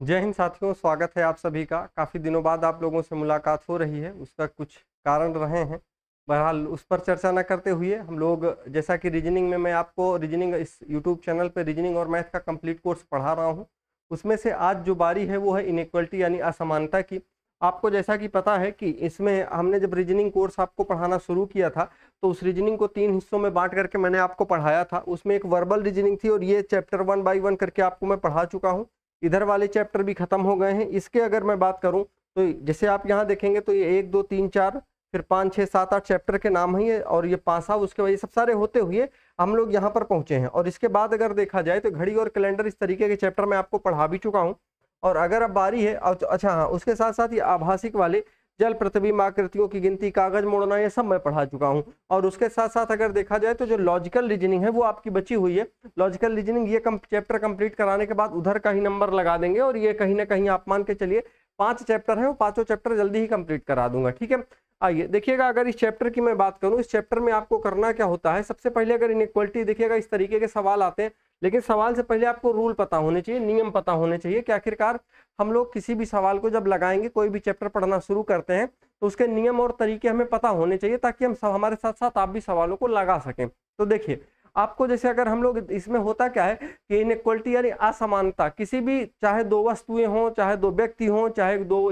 जय हिंद साथियों, स्वागत है आप सभी का। काफ़ी दिनों बाद आप लोगों से मुलाकात हो रही है, उसका कुछ कारण रहे हैं। बहरहाल उस पर चर्चा न करते हुए हम लोग, जैसा कि रीजनिंग में मैं आपको रीजनिंग इस यूट्यूब चैनल पे रीजनिंग और मैथ का कंप्लीट कोर्स पढ़ा रहा हूँ। उसमें से आज जो बारी है वो है इनइक्वलिटी यानी असमानता की। आपको जैसा कि पता है कि इसमें हमने जब रीजनिंग कोर्स आपको पढ़ाना शुरू किया था तो उस रीजनिंग को 3 हिस्सों में बांट करके मैंने आपको पढ़ाया था। उसमें एक वर्बल रीजनिंग थी और ये चैप्टर 1 बाय 1 करके आपको मैं पढ़ा चुका हूँ। इधर वाले चैप्टर भी खत्म हो गए हैं। इसके अगर मैं बात करूं तो जैसे आप यहाँ देखेंगे तो ये 1 2 3 4 फिर 5 6 7 8 चैप्टर के नाम है और ये पासा उसके बाद ये सब सारे होते हुए हम लोग यहाँ पर पहुंचे हैं। और इसके बाद अगर देखा जाए तो घड़ी और कैलेंडर इस तरीके के चैप्टर मैं आपको पढ़ा भी चुका हूँ। और अगर अब बारी है अच्छा हाँ, उसके साथ साथ ये आभासिक वाले जल प्रतिबिंब आकृतियों की गिनती, कागज मोड़ना, ये सब मैं पढ़ा चुका हूँ। और उसके साथ साथ अगर देखा जाए तो जो लॉजिकल रीजनिंग है वो आपकी बची हुई है। लॉजिकल रीजनिंग ये चैप्टर कंप्लीट कराने के बाद उधर का ही नंबर लगा देंगे और ये कहीं ना कहीं आप मान के चलिए 5 चैप्टर है, वो पांचों चैप्टर जल्दी ही कंप्लीट करा दूंगा। ठीक है, आइए देखिएगा। अगर इस चैप्टर की मैं बात करूं, इस चैप्टर में आपको करना क्या होता है, सबसे पहले अगर इनइक्वालिटी देखिएगा इस तरीके के सवाल आते हैं, लेकिन सवाल से पहले आपको रूल पता होने चाहिए, नियम पता होने चाहिए कि आखिरकार हम लोग किसी भी सवाल को जब लगाएंगे, कोई भी चैप्टर पढ़ना शुरू करते हैं तो उसके नियम और तरीके हमें पता होने चाहिए ताकि हम हमारे साथ साथ आप भी सवालों को लगा सकें। तो देखिए आपको, जैसे अगर हम लोग इसमें होता क्या है कि इनइक्वालिटी यानी असमानता, किसी भी चाहे दो वस्तुएं हों, चाहे दो व्यक्ति हों, चाहे दो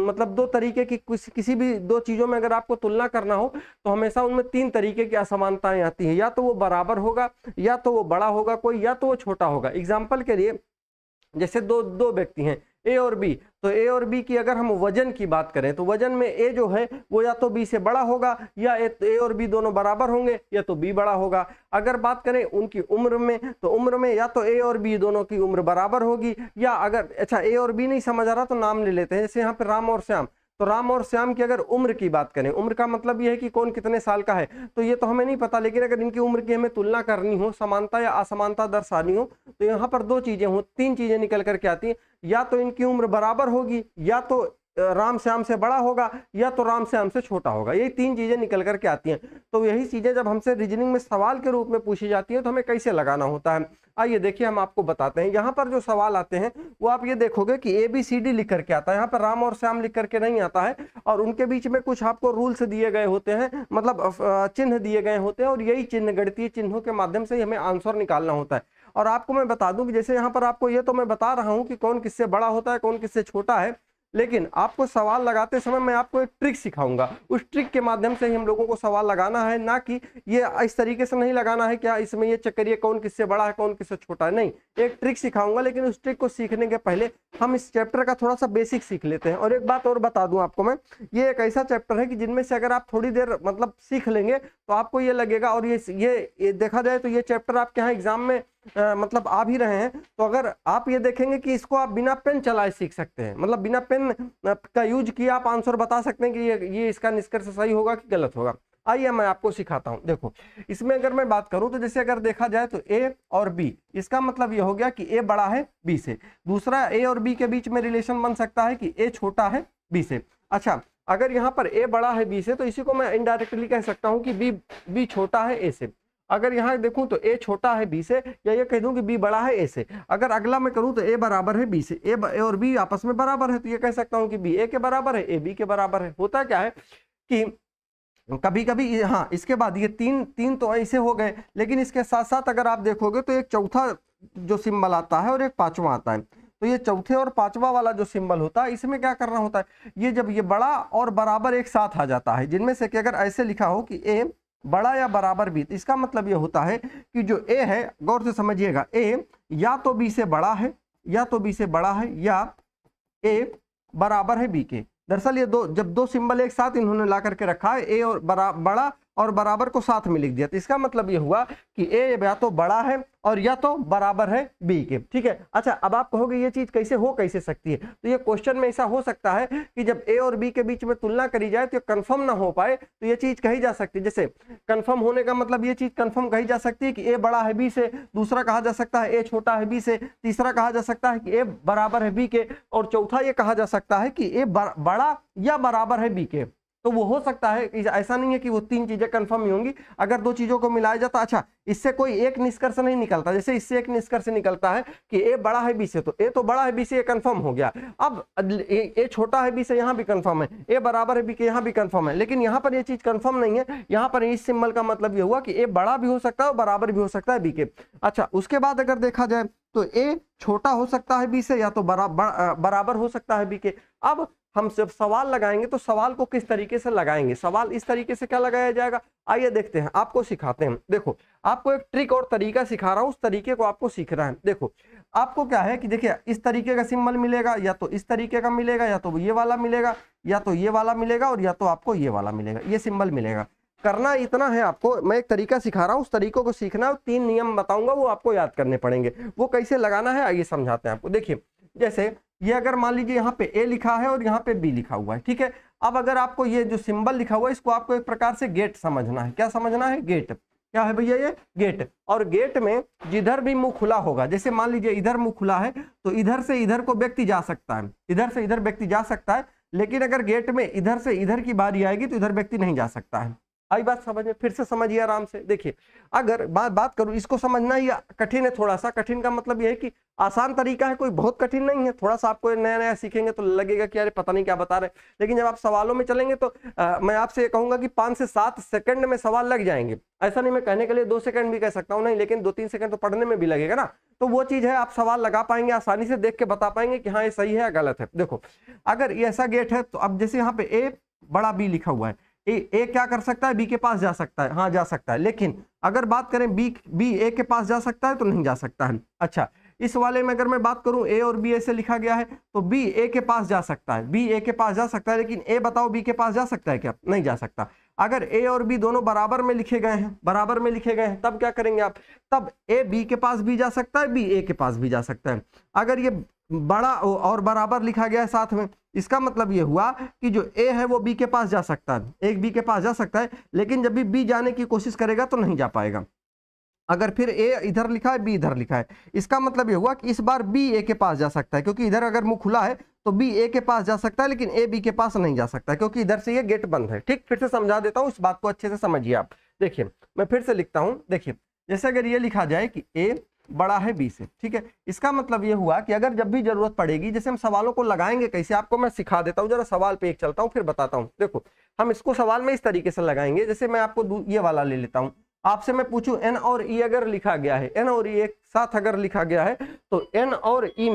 मतलब दो तरीके की किसी भी दो चीजों में अगर आपको तुलना करना हो तो हमेशा उनमें 3 तरीके की असमानताएं आती हैं। या तो वो बराबर होगा, या तो वो बड़ा होगा कोई, या तो वो छोटा होगा। एग्जाम्पल के लिए जैसे दो दो व्यक्ति हैं ए और बी, तो ए और बी की अगर हम वजन की बात करें तो वजन में ए जो है वो या तो बी से बड़ा होगा, या ए और बी दोनों बराबर होंगे, या तो बी बड़ा होगा। अगर बात करें उनकी उम्र में तो उम्र में या तो ए और बी दोनों की उम्र बराबर होगी, या अगर अच्छा ए और बी नहीं समझ आ रहा तो नाम ले लेते हैं। जैसे यहाँ पे राम और श्याम, तो राम और श्याम की अगर उम्र की बात करें, उम्र का मतलब यह है कि कौन कितने साल का है, तो ये तो हमें नहीं पता, लेकिन अगर इनकी उम्र की हमें तुलना करनी हो, समानता या असमानता दर्शानी हो, तो यहाँ पर 2 चीजें हो, 3 चीजें निकल करके आती हैं। या तो इनकी उम्र बराबर होगी, या तो राम श्याम से बड़ा होगा, या तो राम श्याम से छोटा होगा। यही 3 चीजें निकल करके आती हैं। तो यही चीजें जब हमसे रीजनिंग में सवाल के रूप में पूछी जाती है तो हमें कैसे लगाना होता है, आइए देखिए हम आपको बताते हैं। यहाँ पर जो सवाल आते हैं वो आप ये देखोगे कि ABCD लिख करके आता है, यहाँ पर राम और श्याम लिख करके नहीं आता है। और उनके बीच में कुछ आपको रूल्स दिए गए होते हैं, मतलब चिन्ह दिए गए होते हैं, और यही चिन्ह गणितीय चिन्हों के माध्यम से हमें आंसर निकालना होता है। और आपको मैं बता दूं कि जैसे यहाँ पर आपको ये तो मैं बता रहा हूँ कि कौन किससे बड़ा होता है, कौन किससे छोटा है, लेकिन आपको सवाल लगाते समय मैं आपको एक ट्रिक सिखाऊंगा। उस ट्रिक के माध्यम से ही हम लोगों को सवाल लगाना है, ना कि ये इस तरीके से नहीं लगाना है क्या इसमें ये चेक करिए कौन किससे बड़ा है कौन किससे छोटा है, नहीं। एक ट्रिक सिखाऊंगा, लेकिन उस ट्रिक को सीखने के पहले हम इस चैप्टर का थोड़ा सा बेसिक सीख लेते हैं। और एक बात और बता दूं आपको मैं, ये एक ऐसा चैप्टर है कि जिनमें से अगर आप थोड़ी देर मतलब सीख लेंगे तो आपको ये लगेगा, और ये देखा जाए तो ये चैप्टर आपके यहाँ एग्जाम में मतलब आ भी रहे हैं, तो अगर आप ये देखेंगे कि इसको आप बिना पेन चलाए सीख सकते हैं, मतलब बिना पेन का यूज किए आप आंसर बता सकते हैं कि ये इसका निष्कर्ष सही होगा कि गलत होगा। आइए मैं आपको सिखाता हूं। देखो इसमें अगर मैं बात करूं तो जैसे अगर देखा जाए तो ए और बी, इसका मतलब ये हो गया कि ए बड़ा है बी से। दूसरा, ए और बी के बीच में रिलेशन बन सकता है कि ए छोटा है बी से। अच्छा, अगर यहाँ पर ए बड़ा है बी से तो इसी को मैं इनडायरेक्टली कह सकता हूँ कि बी छोटा है ए से। अगर यहाँ देखूं तो ए छोटा है बी से, या ये कह दूं कि बी बड़ा है ए से। अगर अगला मैं करूं तो ए बराबर है बी से, ए और बी आपस में बराबर है, तो ये कह सकता हूं कि बी ए के बराबर है, ए बी के बराबर है। होता क्या है कि कभी कभी, हाँ इसके बाद ये तीन तो ऐसे हो गए, लेकिन इसके साथ साथ अगर आप देखोगे तो एक चौथा जो सिंबल आता है और एक पांचवा आता है। तो ये चौथे और पांचवा वाला जो सिंबल होता है, इसमें क्या करना होता है, ये जब ये बड़ा और बराबर एक साथ आ जाता है, जिनमें से कि अगर ऐसे लिखा हो कि ए बड़ा या बराबर बी, तो इसका मतलब ये होता है कि जो ए है, गौर से समझिएगा, ए या तो बी से बड़ा है, या तो बी से बड़ा है, या ए बराबर है बी के। दरअसल ये जब दो सिंबल एक साथ इन्होंने ला करके रखा है, ए और बड़ा और बराबर को साथ में लिख दिया, तो इसका मतलब ये हुआ कि ए या तो बड़ा है और या तो बराबर है बी के। ठीक है, अच्छा अब आप कहोगे ये चीज कैसे सकती है, तो ये क्वेश्चन में ऐसा हो सकता है कि जब ए और बी के बीच में तुलना करी जाए तो कंफर्म ना हो पाए, तो ये चीज कही जा सकती है। जैसे कंफर्म होने का मतलब ये चीज कंफर्म कही जा सकती है कि ए बड़ा है बी से, दूसरा कहा जा सकता है ए छोटा है बी से, तीसरा कहा जा सकता है कि ए बराबर है बी के, और चौथा ये कहा जा सकता है कि ए बड़ा या बराबर है बी के। तो वो हो सकता है, ऐसा नहीं है कि वो 3 चीजें कंफर्म ही होंगी। अगर 2 चीजों को मिलाया जाता, अच्छा इससे कोई एक निष्कर्ष नहीं निकलता, जैसे इससे एक निष्कर्ष निकलता है कि ए बड़ा है बी से, तो ए तो बड़ा है बी से, ये कंफर्म हो गया। अब ए छोटा है बी से, यहाँ भी कंफर्म है, ए बराबर है बी के, यहाँ भी कंफर्म है। लेकिन यहाँ पर ये चीज कंफर्म नहीं है, यहाँ पर इस सिंबल का मतलब ये हुआ कि ए बड़ा भी हो सकता है और बराबर भी हो सकता है बी के। अच्छा उसके बाद अगर देखा जाए तो ए छोटा हो सकता है बी से या तो बराबर हो सकता है बी के। अब हम जब सवाल लगाएंगे तो सवाल को किस तरीके से लगाएंगे, सवाल इस तरीके से क्या लगाया जाएगा, आइए देखते हैं, आपको सिखाते हैं। देखो आपको एक ट्रिक और तरीका सिखा रहा हूं, उस तरीके को आपको सीखना है। देखो आपको क्या है कि देखिए इस तरीके का सिंबल मिलेगा, या तो इस तरीके का मिलेगा, या तो ये वाला मिलेगा, या तो ये वाला मिलेगा, और या तो आपको ये वाला मिलेगा, ये सिंबल मिलेगा। करना इतना है आपको, मैं एक तरीका सिखा रहा हूं, उस तरीकों को सीखना है, 3 नियम बताऊंगा वो आपको याद करने पड़ेंगे। वो कैसे लगाना है आइए समझाते हैं आपको। देखिए जैसे ये अगर मान लीजिए यहाँ पे ए लिखा है और यहाँ पे बी लिखा हुआ है, ठीक है। अब अगर आपको ये जो सिंबल लिखा हुआ है इसको आपको एक प्रकार से गेट समझना है। क्या समझना है? गेट। क्या है भैया? ये गेट। और गेट में जिधर भी मुंह खुला होगा, जैसे मान लीजिए इधर मुंह खुला है तो इधर से इधर को व्यक्ति जा सकता है, इधर से इधर व्यक्ति जा सकता है, लेकिन अगर गेट में इधर से इधर की बारी आएगी तो इधर व्यक्ति नहीं जा सकता है। आई बात समझ में? फिर से समझिए आराम से। देखिए अगर बात करूं, इसको समझना ही कठिन है, थोड़ा सा कठिन का मतलब यह है कि आसान तरीका है, कोई बहुत कठिन नहीं है। थोड़ा सा आपको नया नया सीखेंगे तो लगेगा कि अरे पता नहीं क्या बता रहे, लेकिन जब आप सवालों में चलेंगे तो मैं आपसे ये कहूंगा कि 5 से 7 सेकंड में सवाल लग जाएंगे। ऐसा नहीं मैं कहने के लिए 2 सेकंड भी कह सकता हूँ, नहीं, लेकिन 2-3 सेकंड तो पढ़ने में भी लगेगा ना। तो वो चीज है, आप सवाल लगा पाएंगे, आसानी से देख के बता पाएंगे कि हाँ ये सही है या गलत है। देखो अगर ये ऐसा गेट है तो अब जैसे यहाँ पे ए बड़ा बी लिखा हुआ है, ए क्या कर सकता है? बी के पास जा सकता है, हाँ जा सकता है। लेकिन अगर बात करें बी ए के पास जा सकता है तो नहीं जा सकता है। अच्छा इस वाले में अगर मैं बात करूं, ए और बी ऐसे लिखा गया है तो बी ए के पास जा सकता है, बी ए के पास जा सकता है, लेकिन ए बताओ बी के पास जा सकता है क्या? नहीं जा सकता। अगर ए और बी दोनों बराबर में लिखे गए हैं, बराबर में लिखे गए हैं, तब क्या करेंगे आप? तब ए बी के पास भी जा सकता है, बी ए के पास भी जा सकता है। अगर ये बड़ा और बराबर लिखा गया है साथ में, इसका मतलब ये हुआ कि जो ए है वो बी के पास जा सकता है, एक बी के पास जा सकता है, लेकिन जब भी बी जाने की कोशिश करेगा तो नहीं जा पाएगा। अगर फिर ए इधर लिखा है, बी इधर लिखा है, इसका मतलब ये हुआ कि इस बार बी ए के पास जा सकता है, क्योंकि इधर अगर मुंह खुला है तो बी ए के पास जा सकता है, लेकिन ए बी के पास नहीं जा सकता है, क्योंकि इधर से ये गेट बंद है। ठीक, फिर से समझा देता हूँ, इस बात को अच्छे से समझिए आप। देखिए मैं फिर से लिखता हूँ। देखिए जैसे अगर ये लिखा जाए कि ए बड़ा है बी से, ठीक है, इसका मतलब ये हुआ कि अगर जब भी जरूरत पड़ेगी, जैसे हम सवालों को लगाएंगे कैसे, आपको मैं सिखा देता हूँ, जरा सवाल पे एक चलता हूँ फिर बताता हूँ। देखो हम इसको सवाल में इस तरीके से लगाएंगे, जैसे मैं आपको ये वाला ले लेता हूँ, आपसे मैं पूछूं एन और ई अगर लिखा गया है, एन और ई एक साथ अगर लिखा गया है, तो एन और ई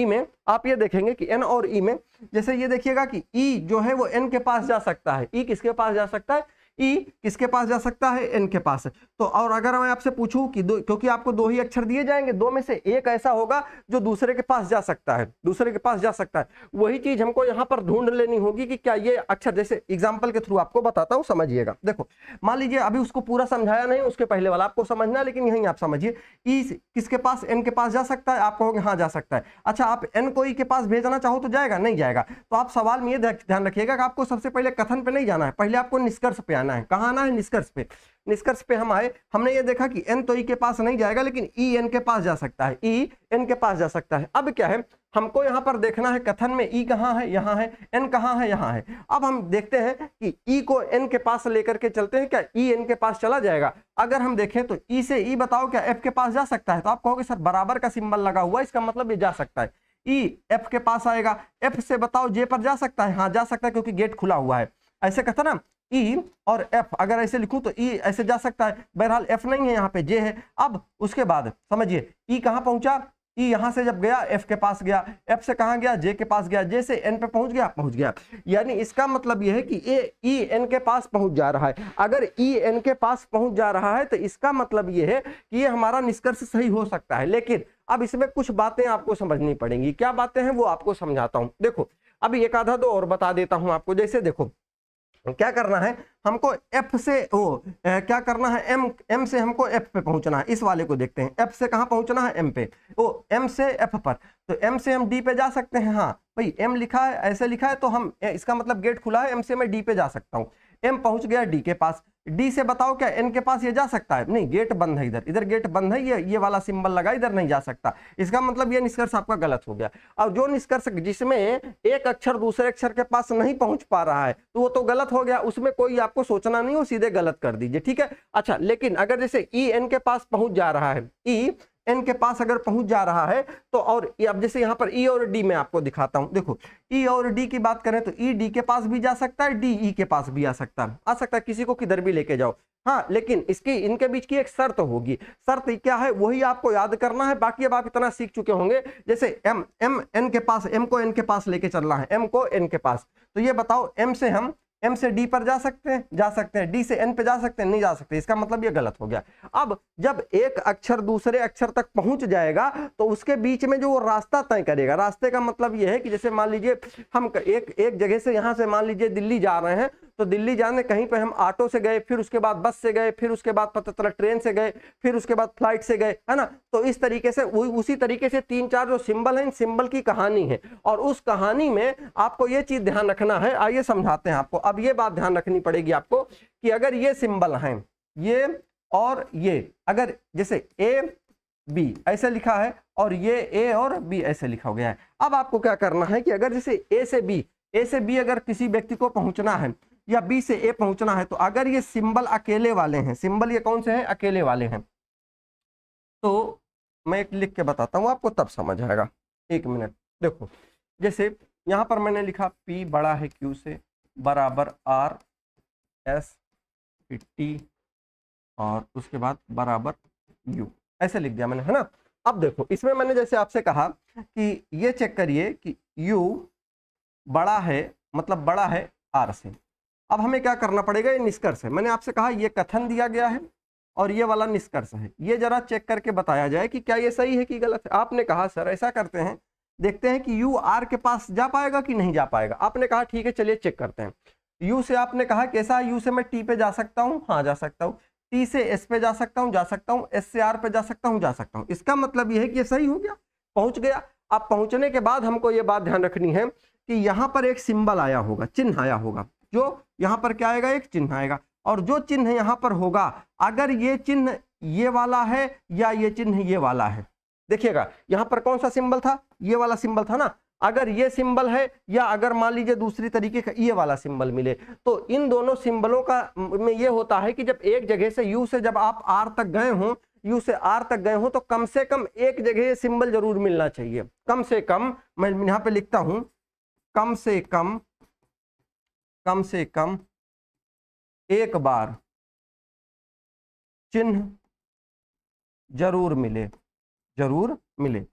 में आप ये देखेंगे कि एन और ई में, जैसे ये देखिएगा कि ई जो है वो एन के पास जा सकता है, ई किसके पास जा सकता है? ई किसके पास जा सकता है? एन के पास। तो और अगर मैं आपसे पूछूं कि क्योंकि आपको 2 ही अक्षर दिए जाएंगे, 2 में से एक ऐसा होगा जो दूसरे के पास जा सकता है, दूसरे के पास जा सकता है, वही चीज हमको यहाँ पर ढूंढ लेनी होगी कि क्या ये अक्षर, जैसे एग्जाम्पल के थ्रू आपको बताता हूँ, समझिएगा। देखो मान लीजिए अभी उसको पूरा समझाया नहीं, उसके पहले वाला आपको समझना, लेकिन यही आप समझिए, ई किसके पास? एन के पास जा सकता है, आप कहोगे हाँ जा सकता है। अच्छा आप एन को ई के पास भेजना चाहो तो जाएगा? नहीं जाएगा। तो आप सवाल में ये ध्यान रखिएगा कि आपको सबसे पहले कथन पे नहीं जाना है, पहले आपको निष्कर्ष पे आना है। कहाँ आना है? निष्कर्ष पे। निष्कर्ष पे हम आए, हमने ये देखा कि एन तो ई के पास नहीं जाएगा, लेकिन ई एन के पास जा सकता है, ई एन के पास जा सकता है। अब क्या है, हमको यहाँ पर देखना है कथन में ई कहाँ है? यहाँ है। एन कहाँ है? यहाँ है। अब हम देखते हैं कि ई को एन के पास लेकर के चलते हैं, क्या ई एन के पास चला जाएगा? अगर हम देखें तो ई से ई बताओ क्या एफ के पास जा सकता है? तो आप कहोगे सर बराबर का सिंबल लगा हुआ है, इसका मतलब ये जा सकता है। ई एफ के पास आएगा, एफ से बताओ जे पर जा सकता है? हाँ जा सकता है, क्योंकि गेट खुला हुआ है। ऐसे कहता ना, ई और एफ अगर ऐसे लिखूं तो ई ऐसे जा सकता है, बहरहाल एफ नहीं है, यहाँ पे जे है। अब उसके बाद समझिए ई कहाँ पहुंचा? ई यहां से जब गया एफ के पास गया, एफ से कहां गया? जे के पास गया, जे से एन पे पहुंच गया। यानी इसका मतलब यह है कि ई एन के पास पहुंच जा रहा है। अगर ई एन के पास पहुंच जा रहा है तो इसका मतलब यह है कि ये हमारा निष्कर्ष सही हो सकता है। लेकिन अब इसमें कुछ बातें आपको समझनी पड़ेंगी। क्या बातें हैं वो आपको समझाता हूं। देखो अभी एक आधा दो और बता देता हूं आपको। जैसे देखो क्या करना है, हमको F से क्या करना है, M से हमको F पे पहुंचना है। इस वाले को देखते हैं, F से कहां पहुंचना है? M पे। M से F पर, तो M से हम D पे जा सकते हैं। हाँ भाई M लिखा है, ऐसे लिखा है, तो हम इसका मतलब गेट खुला है, M से मैं D पे जा सकता हूँ। M पहुंच गया D के पास, डी से बताओ क्या एन के पास ये जा सकता है? नहीं, गेट बंद है, इधर इधर गेट बंद है, ये वाला सिंबल लगा, इधर नहीं जा सकता। इसका मतलब ये निष्कर्ष आपका गलत हो गया। और जो निष्कर्ष जिसमें एक अक्षर दूसरे अक्षर के पास नहीं पहुंच पा रहा है तो वो तो गलत हो गया, उसमें कोई आपको सोचना नहीं हो, सीधे गलत कर दीजिए, ठीक है। अच्छा, लेकिन अगर जैसे ई एन के पास पहुंच जा रहा है, ई एन के पास अगर पहुंच जा रहा है तो, और अब जैसे यहाँ पर ई और डी मैं आपको दिखाता हूं, देखो ई और डी की बात करें तो ई डी के पास भी जा सकता है, डी ई के पास भी आ सकता है, किसी को किधर भी लेके जाओ। हाँ, लेकिन इसकी इनके बीच की एक शर्त होगी। शर्त क्या है वही आपको याद करना है, बाकी अब आप इतना सीख चुके होंगे। जैसे एम एन के पास, एम को एन के पास लेके चलना है, एम को एन के पास, तो ये बताओ एम से डी पर जा सकते हैं, डी से एन पे जा सकते हैं, नहीं जा सकते। इसका मतलब ये गलत हो गया। अब जब एक अक्षर दूसरे अक्षर तक पहुंच जाएगा तो उसके बीच में जो वो रास्ता तय करेगा, रास्ते का मतलब ये है कि जैसे मान लीजिए हम एक जगह से, यहां से मान लीजिए दिल्ली जा रहे हैं, तो दिल्ली जाने कहीं पे हम ऑटो से गए, फिर उसके बाद बस से गए, फिर उसके बाद पता चला ट्रेन से गए, फिर उसके बाद फ्लाइट से गए, है ना। तो इस तरीके से उसी तरीके से 3-4 जो सिंबल है, इन सिंबल की कहानी है, और उस कहानी में आपको ये चीज ध्यान रखना है। आइए समझाते हैं आपको। अब ये बात ध्यान रखनी पड़ेगी आपको कि अगर ये सिंबल हैं, ये और ये, अगर जैसे ए बी ऐसे लिखा है और ये ए और बी ऐसे लिखा गया है, अब आपको क्या करना है कि अगर जैसे ए से बी अगर किसी व्यक्ति को पहुंचना है या बी से ए पहुंचना है, तो अगर ये सिंबल अकेले वाले हैं, सिंबल ये कौन से हैं? अकेले वाले हैं। तो मैं एक लिख के बताता हूं आपको, तब समझ आएगा। एक मिनट, देखो जैसे यहां पर मैंने लिखा P बड़ा है Q से, बराबर R S T और उसके बाद बराबर U, ऐसे लिख दिया मैंने, है ना। अब देखो इसमें मैंने जैसे आपसे कहा कि ये चेक करिए कि U बड़ा है, मतलब बड़ा है R से। अब हमें क्या करना पड़ेगा? ये निष्कर्ष है, मैंने आपसे कहा ये कथन दिया गया है और ये वाला निष्कर्ष है, ये जरा चेक करके बताया जाए कि क्या ये सही है कि गलत है। आपने कहा सर ऐसा करते हैं, देखते हैं कि यू आर के पास जा पाएगा कि नहीं जा पाएगा। आपने कहा ठीक है, चलिए चेक करते हैं। यू से आपने कहा कैसा, यू से मैं टी पे जा सकता हूँ, हाँ जा सकता हूँ। टी से एस पे जा सकता हूँ, जा सकता हूँ। एस से आर पे जा सकता हूँ, जा सकता हूँ। इसका मतलब ये है कि ये सही हो गया, पहुंच गया। अब पहुंचने के बाद हमको ये बात ध्यान रखनी है कि यहाँ पर एक सिंबल आया होगा, चिन्ह आया होगा, जो यहाँ पर क्या आएगा? एक चिन्ह आएगा, और जो चिन्ह यहाँ पर होगा, अगर ये चिन्ह ये वाला है या ये चिन्ह ये वाला है, देखिएगा यहाँ पर कौन सा सिंबल था? ये वाला सिंबल था ना। अगर ये सिंबल है या अगर मान लीजिए दूसरी तरीके का ये वाला सिंबल मिले, तो इन दोनों सिंबलों का में ये होता है कि जब एक जगह से यू से जब आप आर तक गए हों, यू से आर तक गए हों, तो कम से कम एक जगह ये सिंबल जरूर मिलना चाहिए। कम से कम, मैं यहाँ पे लिखता हूं, कम से कम एक बार चिन्ह जरूर मिले, जरूर मिले।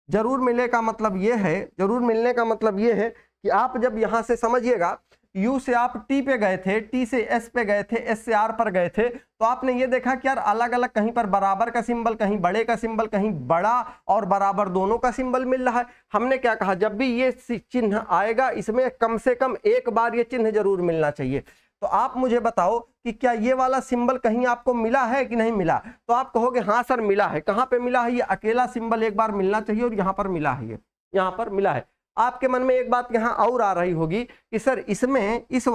जरूर मिले का मतलब ये है, जरूर मिलने का मतलब ये है कि आप जब यहां से समझिएगा, यू से आप टी पे गए थे, टी से एस पे गए थे, एस से आर पर गए थे, तो आपने ये देखा कि यार अलग अलग, कहीं पर बराबर का सिंबल, कहीं बड़े का सिंबल, कहीं बड़ा और बराबर दोनों का सिंबल मिल रहा है। हमने क्या कहा? जब भी ये चिन्ह आएगा, इसमें कम से कम एक बार ये चिन्ह जरूर मिलना चाहिए। तो आप मुझे बताओ कि क्या ये वाला सिंबल कहीं आपको मिला है कि नहीं मिला? तो आप कहोगे हाँ सर मिला है। कहाँ पे मिला है? ये अकेला सिंबल एक बार मिलना चाहिए, और यहाँ पर मिला है, ये यहाँ पर मिला है। आपके मन में एक बात यहाँ और आ रही होगी कि सर इसमें, इस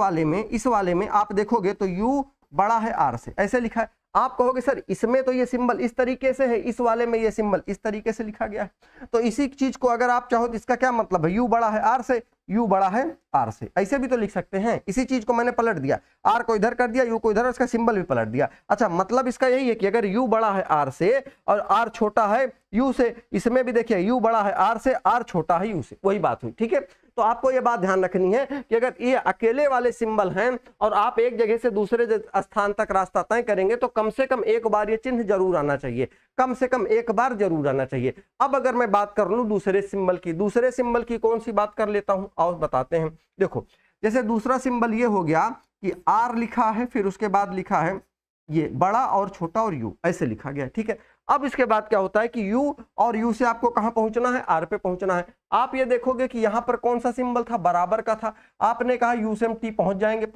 वाले में आप देखोगे तो यू बड़ा है आर से, ऐसे लिखा है। आप कहोगे सर इसमें तो ये सिंबल इस तरीके से है, इस वाले में ये सिंबल इस तरीके से लिखा गया है। तो इसी चीज को अगर आप चाहो तो इसका क्या मतलब है? यू बड़ा है आर से, यू बड़ा है आर से, ऐसे भी तो लिख सकते हैं। इसी चीज को मैंने पलट दिया, आर को इधर कर दिया, यू को इधर, इसका सिंबल भी पलट दिया। अच्छा, मतलब इसका यही है कि अगर यू बड़ा है आर से और आर छोटा है यू से, इसमें भी देखिए यू बड़ा है आर से, आर छोटा है यू से, वही बात हुई। ठीक है, तो आपको यह बात ध्यान रखनी है कि अगर ये अकेले वाले सिंबल हैं और आप एक जगह से दूसरे स्थान तक रास्ता तय करेंगे, तो कम से कम एक बार ये चिन्ह जरूर आना चाहिए, कम से कम एक बार जरूर आना चाहिए। अब अगर मैं बात कर लूं दूसरे सिंबल की कौन सी बात कर लेता हूं, और बताते हैं। देखो जैसे दूसरा सिंबल ये हो गया कि आर लिखा है, फिर उसके बाद लिखा है ये बड़ा और छोटा और यू, ऐसे लिखा गया। ठीक है, अब इसके बाद क्या होता है कि यू और यू से आपको कहां पहुंचना है? आर पे पहुंचना है। आप ये देखोगे कि यहां पर कौन सा सिंबल था? बराबर का था। आपने कहा यू से हम टी पहुंच जाएंगे,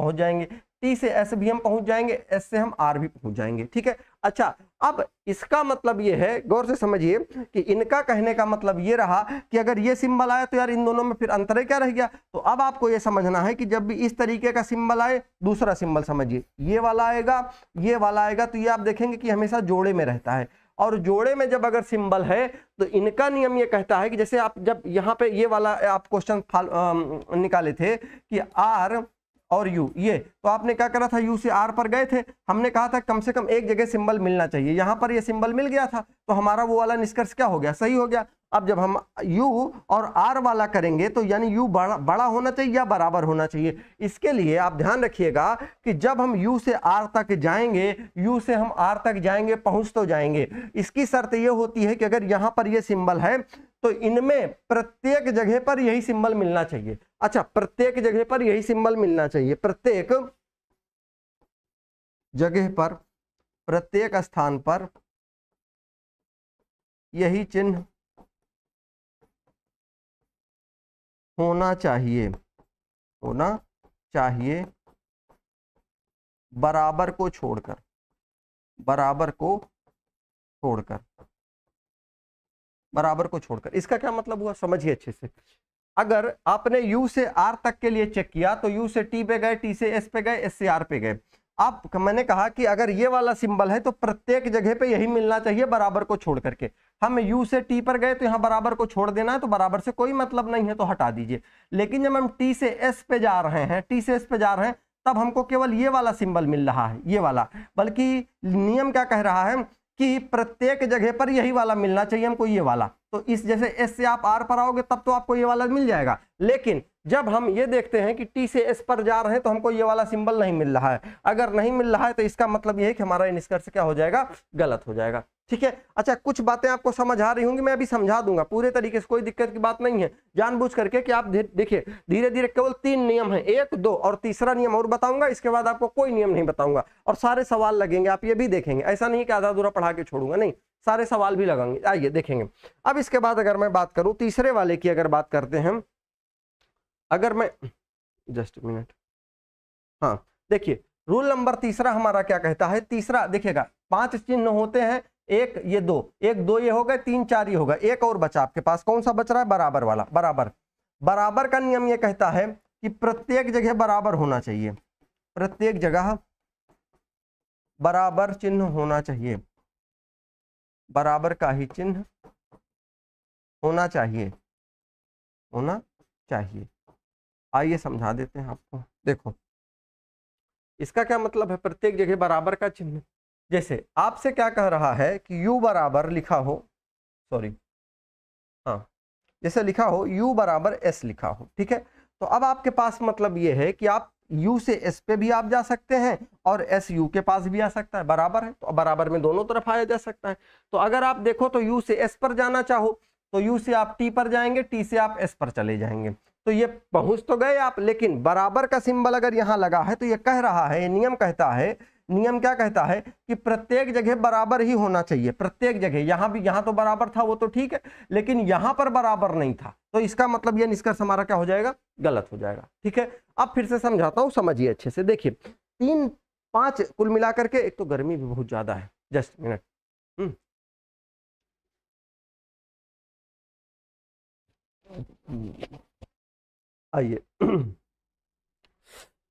टी से एस भी हम पहुंच जाएंगे, एस से हम आर भी पहुंच जाएंगे। ठीक है, अच्छा, अब इसका मतलब ये है, गौर से समझिए कि इनका कहने का मतलब ये रहा कि अगर ये सिंबल आया तो यार इन दोनों में फिर अंतर क्या रह गया। तो अब आपको ये समझना है कि जब भी इस तरीके का सिंबल आए, दूसरा सिंबल समझिए, ये वाला आएगा, ये वाला आएगा, तो ये आप देखेंगे कि हमेशा जोड़े में रहता है। और जोड़े में जब अगर सिंबल है तो इनका नियम ये कहता है कि जैसे आप जब यहाँ पे ये वाला आप क्वेश्चन निकाले थे कि आर और यू, ये तो आपने क्या करा था, यू से आर पर गए थे, हमने कहा था कम से कम एक जगह सिंबल मिलना चाहिए, यहां पर ये सिंबल मिल गया था, तो हमारा वो वाला निष्कर्ष क्या हो गया, सही हो गया। अब जब हम u और r वाला करेंगे तो यानी u बड़ा होना चाहिए या बराबर होना चाहिए। इसके लिए आप ध्यान रखिएगा कि जब हम u से r तक जाएंगे, u से हम r तक जाएंगे, पहुंच तो जाएंगे, इसकी शर्त यह होती है कि अगर यहां पर यह सिंबल है तो इनमें प्रत्येक जगह पर यही सिंबल मिलना चाहिए। अच्छा, प्रत्येक जगह पर यही सिंबल मिलना चाहिए, प्रत्येक जगह पर, प्रत्येक स्थान पर यही चिन्ह होना चाहिए, होना चाहिए, बराबर को छोड़कर, बराबर को छोड़कर, बराबर को छोड़कर। इसका क्या मतलब हुआ, समझिए अच्छे से। अगर आपने u से r तक के लिए चेक किया तो u से t पे गए, t से s पे गए, s से r पे गए। अब मैंने कहा कि अगर ये वाला सिंबल है तो प्रत्येक जगह पे यही मिलना चाहिए, बराबर को छोड़ करके। हम u से t पर गए तो यहाँ बराबर को छोड़ देना है, तो बराबर से कोई मतलब नहीं है, तो हटा दीजिए। लेकिन जब हम t से s पे जा रहे हैं, t से s पे जा रहे हैं, तब हमको केवल ये वाला सिंबल मिल रहा है, ये वाला। बल्कि नियम क्या कह रहा है कि प्रत्येक जगह पर यही वाला मिलना चाहिए हमको, ये वाला। तो इस जैसे s से आप r पर आओगे तब तो आपको ये वाला मिल जाएगा, लेकिन जब हम ये देखते हैं कि t से s पर जा रहे हैं तो हमको ये वाला सिंबल नहीं मिल रहा है। अगर नहीं मिल रहा है तो इसका मतलब ये है कि हमारा निष्कर्ष क्या हो जाएगा, गलत हो जाएगा। ठीक है। अच्छा, कुछ बातें आपको समझ आ रही होंगी, मैं अभी समझा दूंगा पूरे तरीके से, कोई दिक्कत की बात नहीं है। जानबूझ करके कि आप देखिए धीरे धीरे, केवल 3 नियम है, 1, 2 और तीसरा नियम और बताऊंगा, इसके बाद आपको कोई नियम नहीं बताऊंगा। और सारे सवाल लगेंगे, आप ये भी देखेंगे, ऐसा नहीं कि आधा अधूरा पढ़ा के छोड़ूंगा, नहीं, सारे सवाल भी लगाएंगे, आइए देखेंगे। अब इसके बाद अगर मैं बात करूं तीसरे वाले की, अगर बात करते हैं, अगर मैं जस्ट मिनट, हाँ देखिए रूल नंबर तीसरा हमारा क्या कहता है। तीसरा देखिएगा, 5 चिन्ह होते हैं, 1 ये 2, 1 2 ये हो गए, 3 4 ये होगा, एक और बचा आपके पास, कौन सा बच रहा है, बराबर वाला। बराबर, बराबर का नियम ये कहता है कि प्रत्येक जगह बराबर होना चाहिए, प्रत्येक जगह बराबर चिन्ह होना चाहिए, बराबर का ही चिन्ह होना चाहिए, होना चाहिए। आइए समझा देते हैं आपको। देखो इसका क्या मतलब है, प्रत्येक जगह बराबर का चिन्ह। जैसे आपसे क्या कह रहा है कि u बराबर लिखा हो, सॉरी हाँ, जैसे लिखा हो u बराबर s लिखा हो, ठीक है। तो अब आपके पास मतलब ये है कि आप u से s पे भी आप जा सकते हैं और s u के पास भी आ सकता है, बराबर है, तो बराबर में दोनों तरफ आया जा सकता है। तो अगर आप देखो तो u से s पर जाना चाहो तो u से आप t पर जाएंगे, t से आप s पर चले जाएंगे, तो ये पहुंच तो गए आप, लेकिन बराबर का सिंबल अगर यहां लगा है तो ये कह रहा है, नियम कहता है, नियम क्या कहता है कि प्रत्येक जगह बराबर ही होना चाहिए, प्रत्येक जगह। यहां भी, यहां तो बराबर था वो तो ठीक है, लेकिन यहां पर बराबर नहीं था, तो इसका मतलब ये निष्कर्ष हमारा क्या हो जाएगा, गलत हो जाएगा। ठीक है, अब फिर से समझाता हूं, समझिए अच्छे से। देखिए 3 5 कुल मिलाकर के, एक तो गर्मी भी बहुत ज्यादा है, जस्ट मिनट, आइए